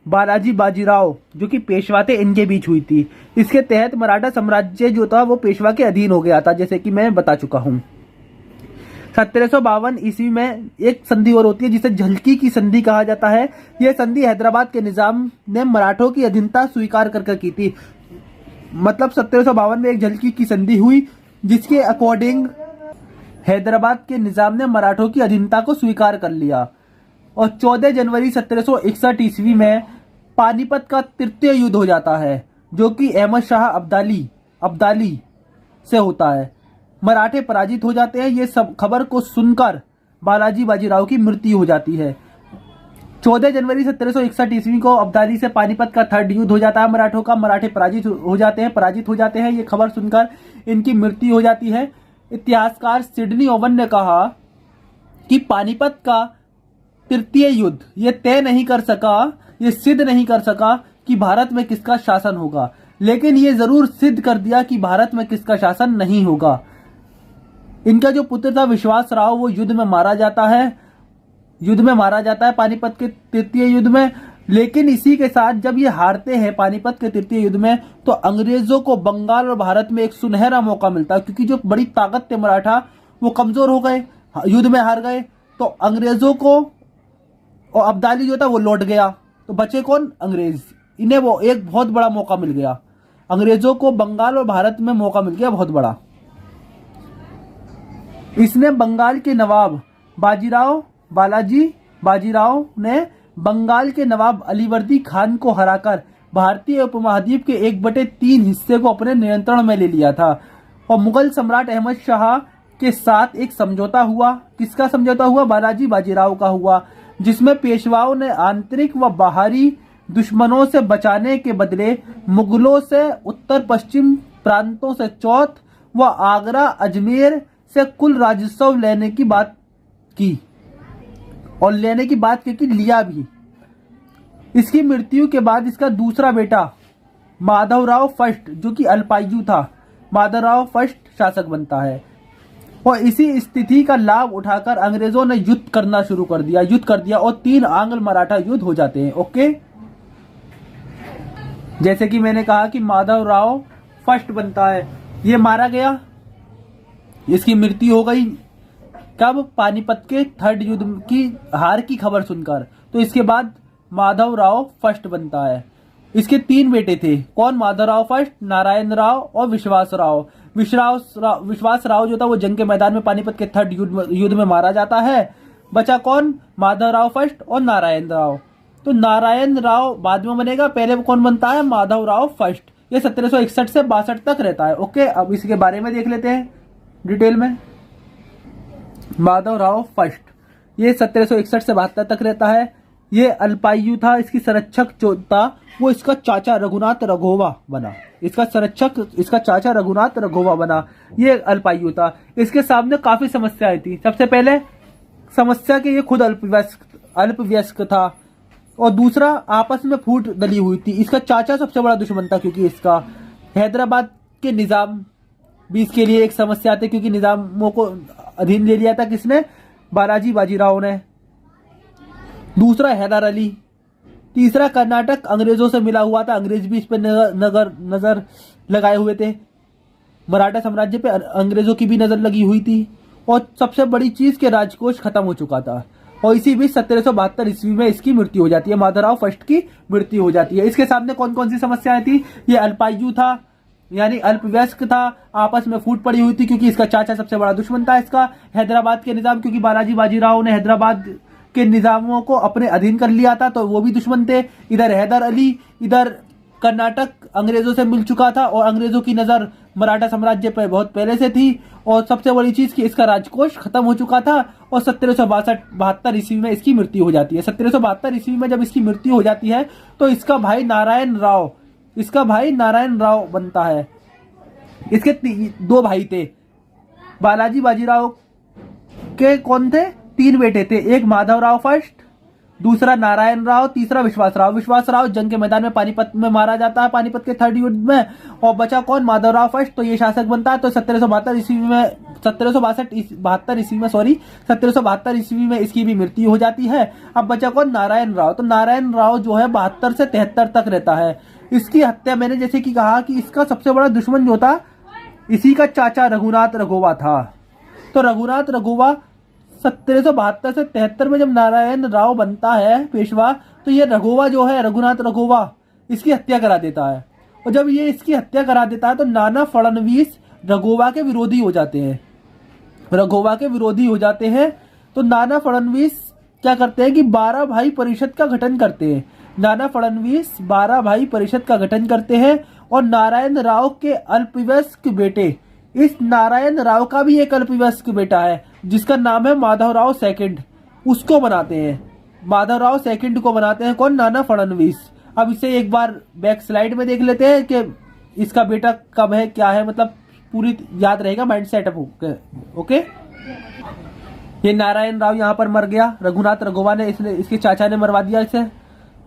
बालाजी बाजीराव जो कि पेशवा थे, इनके बीच हुई थी। इसके तहत मराठा साम्राज्य जो था वो पेशवा के अधीन हो गया था, जैसे कि मैं बता चुका हूं। 1752 ईस्वी में एक संधि और होती है जिसे झलकी की संधि कहा जाता है। यह संधि हैदराबाद के निजाम ने मराठों की अधीनता स्वीकार कर की थी। मतलब 1752 में एक झलकी की संधि हुई जिसके अकॉर्डिंग हैदराबाद के निजाम ने मराठों की अधीनता को स्वीकार कर लिया। और 14 जनवरी 1761 ईस्वी में पानीपत का तृतीय युद्ध हो जाता है जो कि अहमद शाह अब्दाली से होता है। मराठे पराजित हो जाते हैं। ये सब खबर को सुनकर बालाजी बाजीराव की मृत्यु हो जाती है। 14 जनवरी 1761 ईस्वी को अब्दाली से पानीपत का 3rd युद्ध हो जाता है मराठों का। मराठे पराजित हो जाते हैं। ये खबर सुनकर इनकी मृत्यु हो जाती है। इतिहासकार सिडनी ओवन ने कहा कि पानीपत का तृतीय युद्ध ये तय नहीं कर सका, ये सिद्ध नहीं कर सका कि भारत में किसका शासन होगा, लेकिन ये जरूर सिद्ध कर दिया कि भारत में किसका शासन नहीं होगा। इनका जो पुत्र था विश्वास राव, वो युद्ध में मारा जाता है पानीपत के तृतीय युद्ध में। लेकिन इसी के साथ जब ये हारते हैं पानीपत के तृतीय युद्ध में, तो अंग्रेजों को बंगाल और भारत में एक सुनहरा मौका मिलता है, क्योंकि जो बड़ी ताकत थे मराठा वो कमजोर हो गए, युद्ध में हार गए। तो अंग्रेजों को, और अब्दाली जो था वो लौट गया, तो बचे कौन? अंग्रेज। इन्हें वो एक बहुत बड़ा मौका मिल गया। अंग्रेजों को बंगाल और भारत में मौका मिल गया बहुत बड़ा। इसने बंगाल के नवाब बालाजी बाजीराव ने बंगाल के नवाब अलीवर्दी खान को हराकर भारतीय उपमहाद्वीप के 1/3 हिस्से को अपने नियंत्रण में ले लिया था। और मुगल सम्राट अहमद शाह के साथ एक समझौता हुआ। किसका समझौता हुआ? बालाजी बाजीराव का हुआ, जिसमें पेशवाओं ने आंतरिक व बाहरी दुश्मनों से बचाने के बदले मुगलों से उत्तर पश्चिम प्रांतों से चौथ व आगरा अजमेर से कुल राजस्व लेने की बात की, और लेने की बात की कि लिया भी। इसकी मृत्यु के बाद इसका दूसरा बेटा माधवराव फर्स्ट, जो कि अल्पायु था, माधवराव फर्स्ट शासक बनता है। और इसी स्थिति का लाभ उठाकर अंग्रेजों ने युद्ध करना शुरू कर दिया, और 3 आंग्ल मराठा युद्ध हो जाते हैं। ओके, जैसे कि मैंने कहा कि माधवराव फर्स्ट बनता है, ये मारा गया, इसकी मृत्यु हो गई। कब? पानीपत के 3rd युद्ध की हार की खबर सुनकर। तो इसके बाद माधवराव फर्स्ट बनता है। इसके 3 बेटे थे। कौन? माधवराव फर्स्ट, नारायण राव और विश्वास राव। विश्वास राव जो था वो जंग के मैदान में पानीपत के 3rd युद्ध में मारा जाता है। बचा कौन? माधवराव फर्स्ट और नारायण राव। तो नारायण राव बाद में बनेगा, पहले कौन बनता है? माधवराव फर्स्ट। ये 1761 से 62 तक रहता है। ओके, अब इसके बारे में देख लेते हैं डिटेल में। माधवराव फर्स्ट ये 1761 से 72 तक रहता है। ये अल्पायु था। इसकी संरक्षक जो था वो इसका चाचा रघुनाथ रघोवा बना। इसका संरक्षक इसका चाचा रघुनाथ रघोवा बना। ये अल्पायु था। इसके सामने काफी समस्याएं थी। सबसे पहले समस्या कि ये खुद अल्पवयस्क था, और दूसरा आपस में फूट डली हुई थी। इसका चाचा सबसे बड़ा दुश्मन था, क्योंकि इसका हैदराबाद के निजाम भी इसके लिए एक समस्या थी, क्योंकि निजामों को अधीन ले लिया था किसने? बालाजी बाजीराव ने। दूसरा हैदर अली। तीसरा कर्नाटक अंग्रेजों से मिला हुआ था, अंग्रेज भी इस पर नजर लगाए हुए थे। मराठा साम्राज्य पे अंग्रेजों की भी नजर लगी हुई थी। और सबसे बड़ी चीज के राजकोष खत्म हो चुका था। और इसी बीच 1772 ईस्वी में इसकी मृत्यु हो जाती है। माधवराव फर्स्ट की मृत्यु हो जाती है। इसके सामने कौन कौन सी समस्याएं थी? ये अल्पायु था, यानी अल्पवयस्क था, आपस में फूट पड़ी हुई थी, क्योंकि इसका चाचा सबसे बड़ा दुश्मन था इसका। हैदराबाद के निजाम, क्योंकि बालाजी बाजीराव ने हैदराबाद के निजामों को अपने अधीन कर लिया था, तो वो भी दुश्मन थे। इधर हैदर अली, इधर कर्नाटक अंग्रेजों से मिल चुका था, और अंग्रेजों की नजर मराठा साम्राज्य पर बहुत पहले से थी। और सबसे बड़ी चीज कि इसका राजकोष खत्म हो चुका था। और 1772 ईस्वी में इसकी मृत्यु हो जाती है। 1772 ईस्वी में जब इसकी मृत्यु हो जाती है, तो इसका भाई नारायण राव बनता है। इसके 2 भाई थे। बालाजी बाजीराव के कौन थे? 3 बेटे थे। एक माधवराव फर्स्ट, दूसरा नारायण राव, तीसरा विश्वास राव। विश्वास राव जंग के मैदान में पानीपत में मारा जाता है, पानीपत के 3rd युद्ध में। और बचा कौन? माधवराव फर्स्ट। तो ये शासक बनता है। तो 1772 ईस्वी में इसकी भी मृत्यु हो जाती है। अब बचा कौन? नारायण राव। तो नारायण राव जो है 72 से 73 तक रहता है। इसकी हत्या मैंने जैसे कि कहा कि इसका सबसे बड़ा दुश्मन जो था, इसी का चाचा रघुनाथ रघोवा था। तो रघुनाथ रघोवा 1772 से 73 में जब नारायण राव बनता है पेशवा, तो ये रघोवा जो है, रघुनाथ रघोवा, इसकी हत्या करा देता है। और जब ये इसकी हत्या करा देता है, तो नाना फडणवीस रघोवा के विरोधी हो जाते हैं। तो नाना फडणवीस क्या करते हैं कि 12 भाई परिषद का गठन करते हैं। नाना फडणवीस 12 भाई परिषद का गठन करते हैं, और नारायण राव के अल्पवयस्क बेटे, इस नारायण राव का भी एक अल्पवयस्क बेटा है, जिसका नाम है माधवराव सेकंड, उसको बनाते हैं। माधवराव सेकंड को बनाते हैं कौन? नाना फडणवीस। अब इसे एक बार बैक स्लाइड में देख लेते हैं कि इसका बेटा कब है, क्या है, मतलब पूरी याद रहेगा, माइंड सेटअप ओके। ये नारायण राव यहाँ पर मर गया, रघुनाथ रघोवा ने इसके चाचा ने मरवा दिया इसे।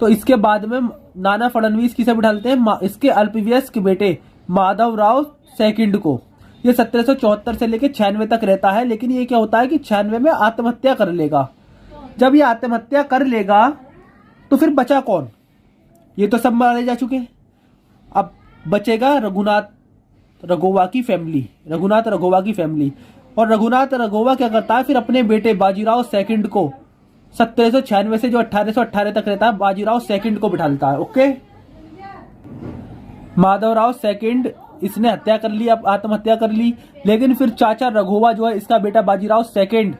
तो इसके बाद में नाना फडणवीस किसे बिठाते हैं? इसके अल्पवयस्क बेटे माधवराव सेकंड को। ये 1774 से लेकर 96 तक रहता है। लेकिन ये क्या होता है कि 96 में आत्महत्या कर लेगा। जब ये आत्महत्या कर लेगा, तो फिर बचा कौन? ये तो सब मारे जा चुके। अब बचेगा रघुनाथ रघोवा की फैमिली। और रघुनाथ रघोवा क्या करता है? फिर अपने बेटे बाजीराव सेकंड को 1796 से जो 1818 तक रहता है, बाजीराव सेकंड को बिठाता है। ओके, माधवराव सेकंड इसने हत्या कर ली, अब आत्महत्या कर ली। लेकिन फिर चाचा रघोवा जो है, इसका बेटा बाजीराव सेकंड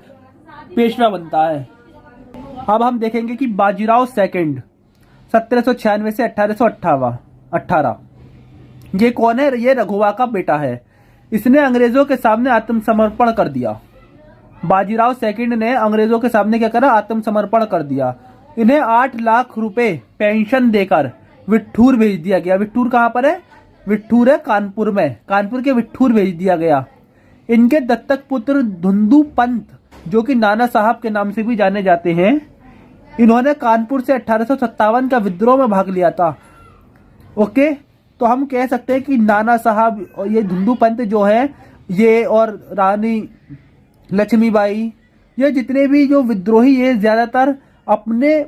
पेशवा बनता है। अब हम देखेंगे कि बाजीराव सेकंड 1796 से 1818 ये कौन है? ये रघोवा का बेटा है। इसने अंग्रेजों के सामने आत्मसमर्पण कर दिया। बाजीराव सेकंड ने अंग्रेजों के सामने क्या करा? आत्मसमर्पण कर दिया। इन्हें 8 लाख रुपए पेंशन देकर विट्ठूर भेज दिया गया। विट्ठूर कहां पर है? विट्ठूर है कानपुर में। कानपुर के विट्ठूर भेज दिया गया। इनके दत्तक पुत्र धुंधु पंत, जो कि नाना साहब के नाम से भी जाने जाते हैं, इन्होंने कानपुर से 1857 का विद्रोह में भाग लिया था। ओके, तो हम कह सकते हैं कि नाना साहब और ये धुंधु पंत जो है ये, और रानी लक्ष्मीबाई, ये जितने भी जो विद्रोही ये ज्यादातर अपने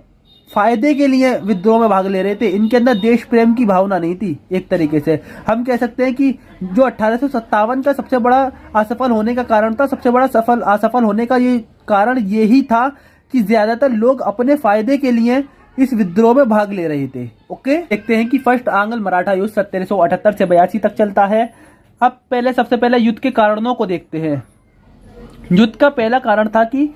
फायदे के लिए विद्रोह में भाग ले रहे थे। इनके अंदर देश प्रेम की भावना नहीं थी। एक तरीके से हम कह सकते हैं कि जो 1857 का सबसे बड़ा असफल होने का कारण था, सबसे बड़ा असफल होने का ये कारण यही था कि ज्यादातर लोग अपने फायदे के लिए इस विद्रोह में भाग ले रहे थे। ओके, देखते हैं कि फर्स्ट आंग्ल मराठा युद्ध 1778 से 82 तक चलता है। अब सबसे पहले युद्ध के कारणों को देखते हैं। युद्ध का पहला कारण था कि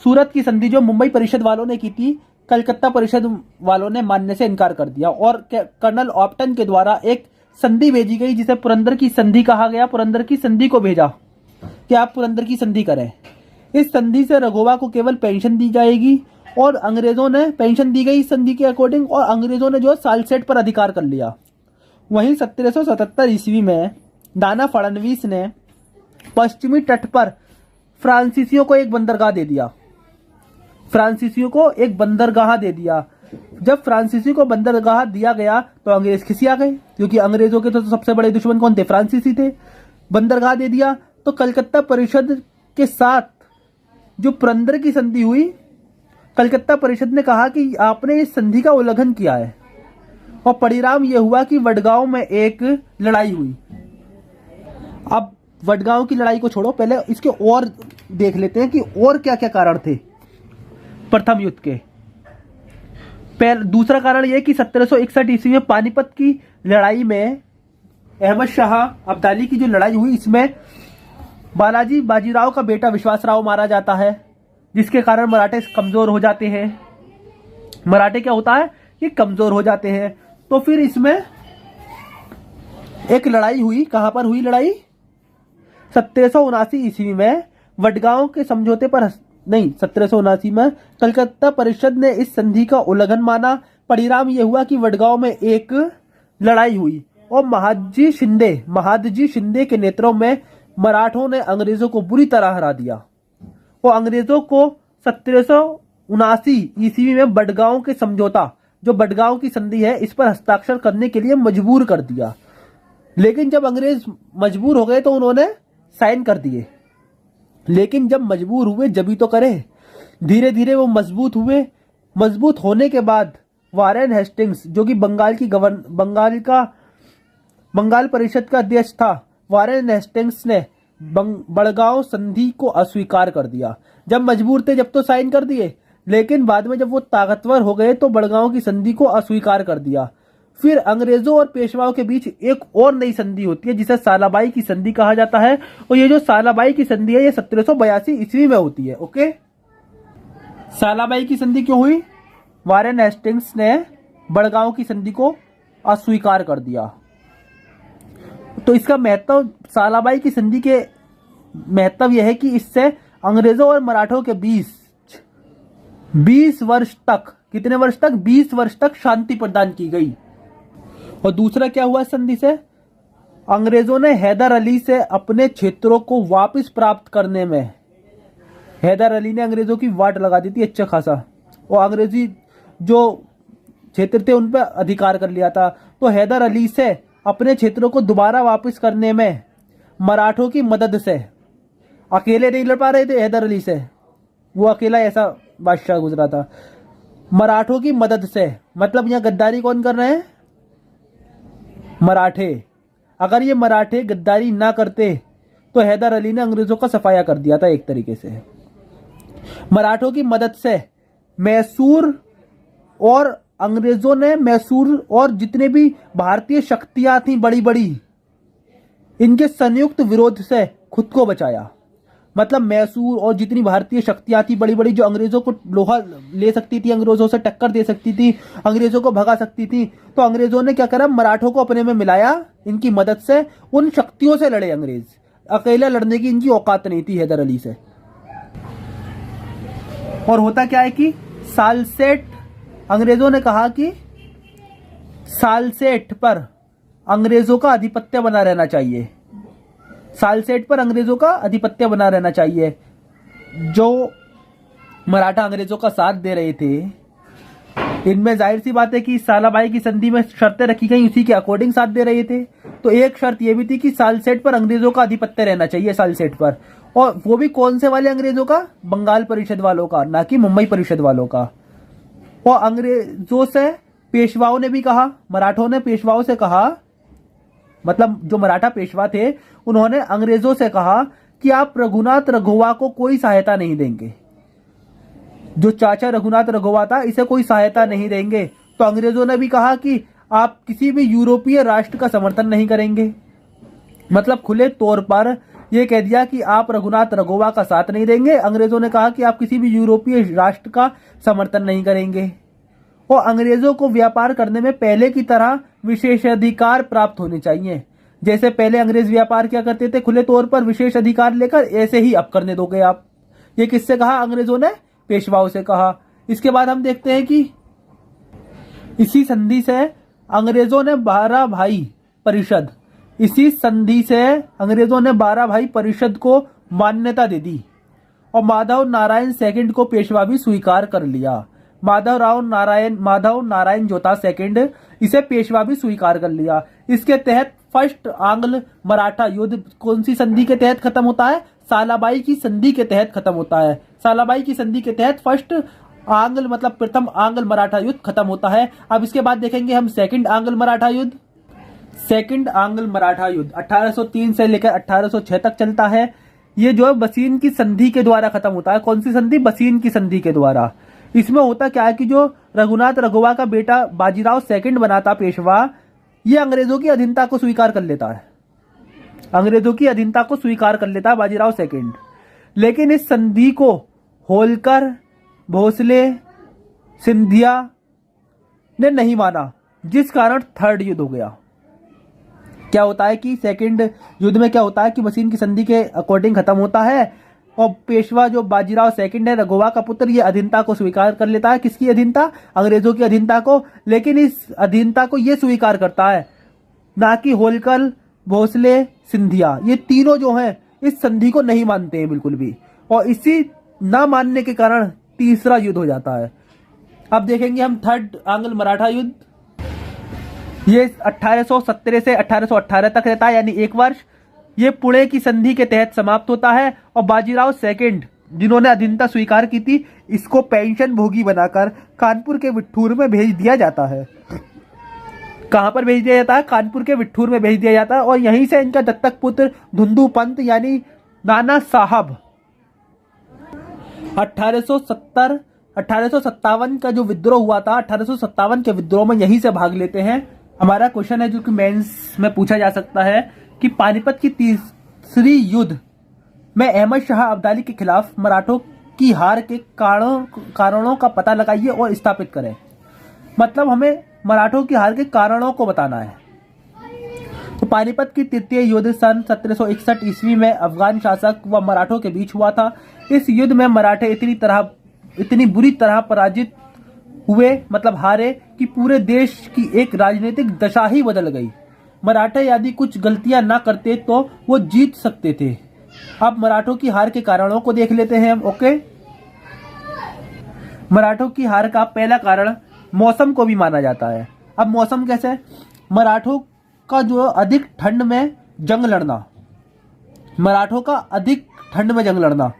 सूरत की संधि जो मुंबई परिषद वालों ने की थी, कलकत्ता परिषद वालों ने मानने से इनकार कर दिया और कर्नल ऑप्टन के द्वारा एक संधि भेजी गई जिसे पुरंदर की संधि कहा गया। पुरंदर की संधि को भेजा कि आप पुरंदर की संधि करें। इस संधि से रघुवा को केवल पेंशन दी जाएगी और अंग्रेजों ने पेंशन दी गई इस संधि के अकॉर्डिंग, और अंग्रेजों ने जो सालसेट पर अधिकार कर लिया। वहीं 1777 ईस्वी में नाना फडणवीस ने पश्चिमी तट पर फ्रांसीसियों को एक बंदरगाह दे दिया। जब फ्रांसीसी को बंदरगाह दिया गया तो अंग्रेज खिसिया गए, क्योंकि अंग्रेजों के तो सबसे बड़े दुश्मन कौन थे? फ्रांसीसी थे। बंदरगाह दे दिया तो कलकत्ता परिषद के साथ जो पुरंदर की संधि हुई, कलकत्ता परिषद ने कहा कि आपने इस संधि का उल्लंघन किया है, और परिणाम यह हुआ कि वडगांव में एक लड़ाई हुई। अब वडगांव की लड़ाई को छोड़ो, पहले इसके और देख लेते हैं कि और क्या क्या कारण थे प्रथम युद्ध के। दूसरा कारण यह कि 1761 ईस्वी में पानीपत की लड़ाई में अहमद शाह अब्दाली की जो लड़ाई हुई, इसमें बालाजी बाजीराव का बेटा विश्वासराव मारा जाता है, जिसके कारण मराठे कमजोर हो जाते हैं। मराठे क्या होता है कि कमजोर हो जाते हैं। तो फिर इसमें एक लड़ाई हुई। कहां पर हुई लड़ाई? 1779 ईस्वी में वडगांव के समझौते पर 1779 में कलकत्ता परिषद ने इस संधि का उल्लंघन माना। परिणाम यह हुआ कि वडगांव में एक लड़ाई हुई और महादजी शिंदे के नेतृत्व में मराठों ने अंग्रेजों को बुरी तरह हरा दिया और अंग्रेजों को 1779 ईस्वी में बडगांव के समझौता, जो बडगांव की संधि है, इस पर हस्ताक्षर करने के लिए मजबूर कर दिया। लेकिन जब अंग्रेज मजबूर हो गए तो उन्होंने साइन कर दिए। लेकिन जब मजबूर हुए जब ही तो करे। धीरे धीरे वो मजबूत हुए। मजबूत होने के बाद वारेन हेस्टिंग्स, जो कि बंगाल परिषद का अध्यक्ष था, वारेन हेस्टिंग्स ने बड़गांव संधि को अस्वीकार कर दिया। जब मजबूर थे जब तो साइन कर दिए, लेकिन बाद में जब वो ताकतवर हो गए तो बड़गांव की संधि को अस्वीकार कर दिया। फिर अंग्रेजों और पेशवाओं के बीच एक और नई संधि होती है जिसे सालाबाई की संधि कहा जाता है, और ये जो सालाबाई की संधि है ये 1782 ईस्वी में होती है। ओके, सालाबाई की संधि क्यों हुई? वारेन हेस्टिंग्स ने बड़गांव की संधि को अस्वीकार कर दिया। तो इसका महत्व, सालाबाई की संधि के महत्व यह है कि इससे अंग्रेजों और मराठों के बीच 20 वर्ष तक, कितने वर्ष तक? 20 वर्ष तक शांति प्रदान की गई। और दूसरा क्या हुआ संधि से? अंग्रेजों ने हैदर अली से अपने क्षेत्रों को वापस प्राप्त करने में, हैदर अली ने अंग्रेजों की वाट लगा दी थी अच्छा खासा, और अंग्रेजी जो क्षेत्र थे उन पर अधिकार कर लिया था। तो हैदर अली से अपने क्षेत्रों को दोबारा वापस करने में मराठों की मदद से, अकेले नहीं लड़ पा रहे थे हैदर अली से, वो अकेला ऐसा बादशाह गुजरा था। मराठों की मदद से, मतलब यहां गद्दारी कौन कर रहे हैं? मराठे। अगर ये मराठे गद्दारी ना करते तो हैदर अली ने अंग्रेजों का सफाया कर दिया था एक तरीके से। मराठों की मदद से मैसूर, और अंग्रेजों ने मैसूर और जितने भी भारतीय शक्तियां थी बड़ी बड़ी, इनके संयुक्त विरोध से खुद को बचाया। मतलब मैसूर और जितनी भारतीय शक्तियां थी बड़ी बड़ी, जो अंग्रेजों को लोहा ले सकती थी, अंग्रेजों से टक्कर दे सकती थी, अंग्रेजों को भगा सकती थी, तो अंग्रेजों ने क्या करा? मराठों को अपने में मिलाया। इनकी मदद से उन शक्तियों से लड़े अंग्रेज। अकेले लड़ने की इनकी औकात नहीं थी हैदर अली से। और होता क्या है कि सालसेट, अंग्रेजों ने कहा कि सालसेट पर अंग्रेजों का आधिपत्य बना रहना चाहिए। सालसेट पर अंग्रेजों का आधिपत्य बना रहना चाहिए। जो मराठा अंग्रेजों का साथ दे रहे थे, इनमें जाहिर सी बात है कि सालाबाई की संधि में शर्तें रखी गई, उसी के अकॉर्डिंग साथ दे रहे थे। तो एक शर्त यह भी थी कि सालसेट पर अंग्रेजों का आधिपत्य रहना चाहिए, सालसेट पर। और वो भी कौन से वाले अंग्रेजों का? बंगाल परिषद वालों का, ना कि मुंबई परिषद वालों का। और अंग्रेजों से पेशवाओं ने भी कहा, मराठों ने पेशवाओं से कहा, मतलब जो मराठा पेशवा थे उन्होंने अंग्रेजों से कहा कि आप रघुनाथ रघुवा को कोई सहायता नहीं देंगे। जो चाचा रघुनाथ रघुवा था, इसे कोई सहायता नहीं देंगे। तो अंग्रेजों ने भी कहा कि आप किसी भी यूरोपीय राष्ट्र का समर्थन नहीं करेंगे। मतलब खुले तौर पर यह कह दिया कि आप रघुनाथ रघुवा का साथ नहीं देंगे। अंग्रेजों ने कहा कि आप किसी भी यूरोपीय राष्ट्र का समर्थन नहीं करेंगे। और अंग्रेजों को व्यापार करने में पहले की तरह विशेषाधिकार प्राप्त होने चाहिए। जैसे पहले अंग्रेज व्यापार क्या करते थे खुले तौर पर विशेष अधिकार लेकर, ऐसे ही अब करने दोगे आप। ये किससे कहा? अंग्रेजों ने पेशवाओं से कहा। इसके बाद हम देखते हैं कि इसी संधि से अंग्रेजों ने 12 भाई परिषद, इसी संधि से अंग्रेजों ने 12 भाई परिषद को मान्यता दे दी और माधव नारायण सेकंड को पेशवा भी स्वीकार कर लिया। माधव नारायण जोता सेकंड, इसे पेशवा भी स्वीकार कर लिया। इसके तहत फर्स्ट आंग्ल मराठा युद्ध कौन सी संधि के तहत खत्म होता है? सालाबाई की संधि के तहत खत्म होता है। सालाबाई की संधि के तहत फर्स्ट आंग्ल मतलब प्रथम आंग्ल मराठा युद्ध खत्म होता है। अब इसके बाद देखेंगे हम सेकंड आंग्ल मराठा युद्ध। सेकंड आंग्ल मराठा युद्ध 1803 से लेकर 1806 तक चलता है। ये जो है बसीन की संधि के द्वारा खत्म होता है। कौन सी संधि? बसीन की संधि के द्वारा। इसमें होता क्या है कि जो रघुनाथ रघुवा का बेटा बाजीराव सेकंड बना था पेशवा, ये अंग्रेजों की अधीनता को स्वीकार कर लेता है। अंग्रेजों की अधीनता को स्वीकार कर लेता है बाजीराव सेकंड। लेकिन इस संधि को होलकर, भोसले, सिंधिया ने नहीं माना, जिस कारण थर्ड युद्ध हो गया। क्या होता है कि सेकंड युद्ध में क्या होता है कि बसीन की संधि के अकॉर्डिंग खत्म होता है और पेशवा जो बाजीराव सेकंड है, रघुवा का पुत्र, ये अधीनता को स्वीकार कर लेता है। किसकी अधीनता? अंग्रेजों की अधीनता को। लेकिन इस अधीनता को ये स्वीकार करता है, ना कि होलकर, भोसले, सिंधिया, ये तीनों जो हैं इस संधि को नहीं मानते हैं बिल्कुल भी। और इसी ना मानने के कारण तीसरा युद्ध हो जाता है। अब देखेंगे हम थर्ड आंग्ल मराठा युद्ध। ये 1817 से 1818 तक रहता है, यानी 1 वर्ष। ये पुणे की संधि के तहत समाप्त होता है और बाजीराव सेकंड, जिन्होंने अधीनता स्वीकार की थी, इसको पेंशन भोगी बनाकर कानपुर के विठूर में भेज दिया जाता है। कहां पर भेज दिया जाता है? कानपुर के विठूर में भेज दिया जाता है। और यहीं से इनका दत्तक पुत्र धुंधु पंत यानी नाना साहब 1857 का जो विद्रोह हुआ था, 1857 के विद्रोह में यहीं से भाग लेते हैं। हमारा क्वेश्चन है जो कि मेंस में पूछा जा सकता है कि पानीपत की तीसरी युद्ध में अहमद शाह अब्दाली के खिलाफ मराठों की हार के कारणों का पता लगाइए और स्थापित करें। मतलब हमें मराठों की हार के कारणों को बताना है। तो पानीपत की तृतीय युद्ध सन 1761 ईस्वी में अफगान शासक व मराठों के बीच हुआ था। इस युद्ध में मराठे इतनी बुरी तरह पराजित हुए, मतलब हारे, कि पूरे देश की एक राजनीतिक दशा ही बदल गई। मराठे यदि कुछ गलतियां ना करते तो वो जीत सकते थे। अब मराठों की हार के कारणों को देख लेते हैं हम। ओके, मराठों की हार का पहला कारण मौसम को भी माना जाता है। अब मौसम कैसे? मराठों का जो अधिक ठंड में जंग लड़ना, मराठों का अधिक ठंड में जंग लड़ना,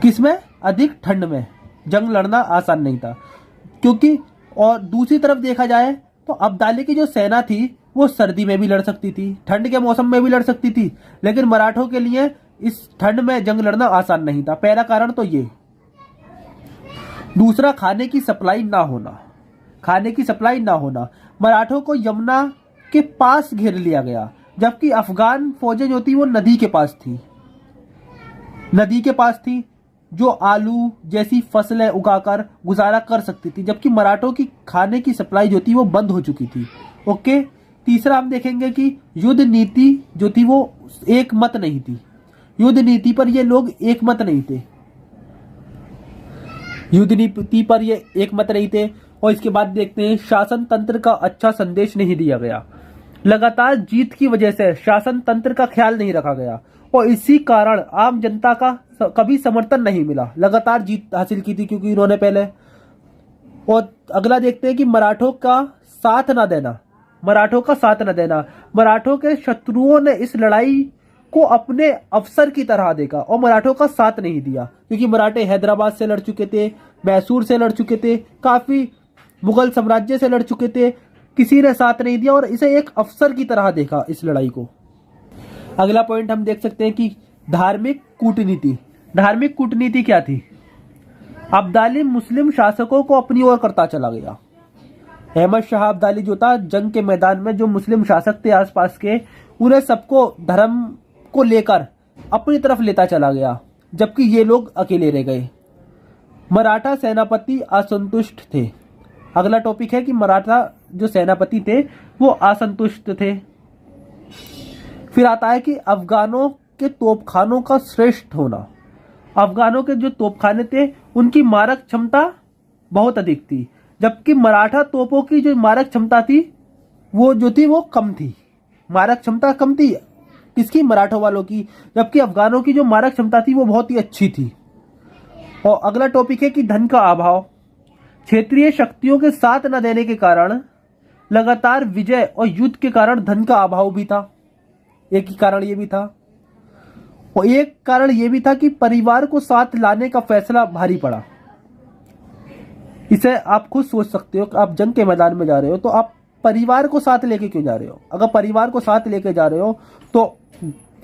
किसमें? अधिक ठंड में जंग लड़ना आसान नहीं था, क्योंकि और दूसरी तरफ देखा जाए तो अब्दाली की जो सेना थी वो सर्दी में भी लड़ सकती थी, ठंड के मौसम में भी लड़ सकती थी, लेकिन मराठों के लिए इस ठंड में जंग लड़ना आसान नहीं था। पहला कारण तो ये। दूसरा, खाने की सप्लाई ना होना। खाने की सप्लाई ना होना, मराठों को यमुना के पास घेर लिया गया, जबकि अफगान फौजें जो थी वो नदी के पास थी, जो आलू जैसी फसलें उगाकर गुजारा कर सकती थी, जबकि मराठों की खाने की सप्लाई जो थी वो बंद हो चुकी थी। ओके, तीसरा हम देखेंगे कि युद्ध नीति जो थी वो एक मत नहीं थी। युद्ध नीति पर ये लोग एक मत नहीं थे। युद्ध नीति पर ये एक मत नहीं थे। और इसके बाद देखते हैं शासन तंत्र का अच्छा संदेश नहीं दिया गया। लगातार जीत की वजह से शासन तंत्र का ख्याल नहीं रखा गया और इसी कारण आम जनता का कभी समर्थन नहीं मिला। लगातार जीत हासिल की थी क्योंकि इन्होंने पहले। और अगला देखते हैं कि मराठों का साथ न देना। मराठों का साथ न देना, मराठों के शत्रुओं ने इस लड़ाई को अपने अवसर की तरह देखा और मराठों का साथ नहीं दिया, क्योंकि मराठे हैदराबाद से लड़ चुके थे, मैसूर से लड़ चुके थे, काफी मुगल साम्राज्य से लड़ चुके थे, किसी ने साथ नहीं दिया और इसे एक अवसर की तरह देखा इस लड़ाई को। अगला पॉइंट हम देख सकते हैं कि धार्मिक कूटनीति। धार्मिक कूटनीति क्या थी? अब्दाली मुस्लिम शासकों को अपनी ओर करता चला गया। अहमद शाह अब्दाली जो था, जंग के मैदान में जो मुस्लिम शासक थे आसपास के, उन्हें सबको धर्म को लेकर अपनी तरफ लेता चला गया, जबकि ये लोग अकेले रह गए। मराठा सेनापति असंतुष्ट थे। अगला टॉपिक है कि मराठा जो सेनापति थे वो असंतुष्ट थे। फिर आता है कि अफगानों के तोपखानों का श्रेष्ठ होना। अफगानों के जो तोपखाने थे उनकी मारक क्षमता बहुत अधिक थी, जबकि मराठा तोपों की जो मारक क्षमता थी वो कम थी। मारक क्षमता कम थी किसकी? मराठों वालों की, जबकि अफगानों की जो मारक क्षमता थी वो बहुत ही अच्छी थी। और अगला टॉपिक है कि धन का अभाव। क्षेत्रीय शक्तियों के साथ न देने के कारण, लगातार विजय और युद्ध के कारण धन का अभाव भी था। एक ही कारण ये भी था। और एक कारण ये भी था कि परिवार को साथ लाने का फैसला भारी पड़ा। इसे आप खुद सोच सकते हो कि आप जंग के मैदान में जा रहे हो तो आप परिवार को साथ लेके क्यों जा रहे हो? अगर परिवार को साथ लेके जा रहे हो तो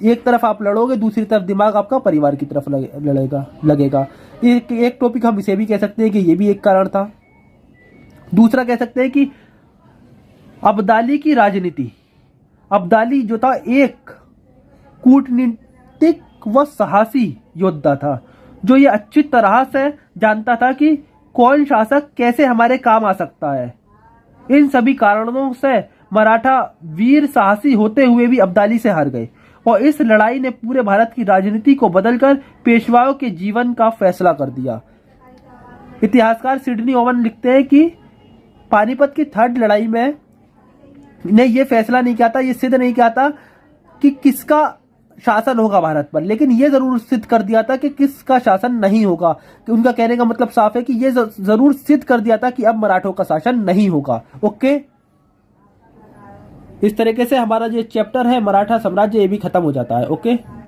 एक तरफ आप लड़ोगे, दूसरी तरफ दिमाग आपका परिवार की तरफ लगेगा। एक टॉपिक हम इसे भी कह सकते हैं कि ये भी एक कारण था। दूसरा कह सकते हैं कि अब्दाली की राजनीति। अब्दाली जो था एक कूटनीतिक व साहसी योद्धा था, जो ये अच्छी तरह से जानता था कि कौन शासक कैसे हमारे काम आ सकता है। इन सभी कारणों से मराठा वीर साहसी होते हुए भी अब्दाली से हार गए और इस लड़ाई ने पूरे भारत की राजनीति को बदलकर पेशवाओं के जीवन का फैसला कर दिया। इतिहासकार सिडनी ओवन लिखते हैं कि पानीपत की थर्ड लड़ाई में ने ये फैसला नहीं किया था, ये सिद्ध नहीं किया था कि किसका शासन होगा भारत पर, लेकिन ये जरूर सिद्ध कर दिया था कि किसका शासन नहीं होगा। कि उनका कहने का मतलब साफ है कि ये जरूर सिद्ध कर दिया था कि अब मराठों का शासन नहीं होगा। ओके, इस तरीके से हमारा जो चैप्टर है मराठा साम्राज्य ये भी खत्म हो जाता है। ओके।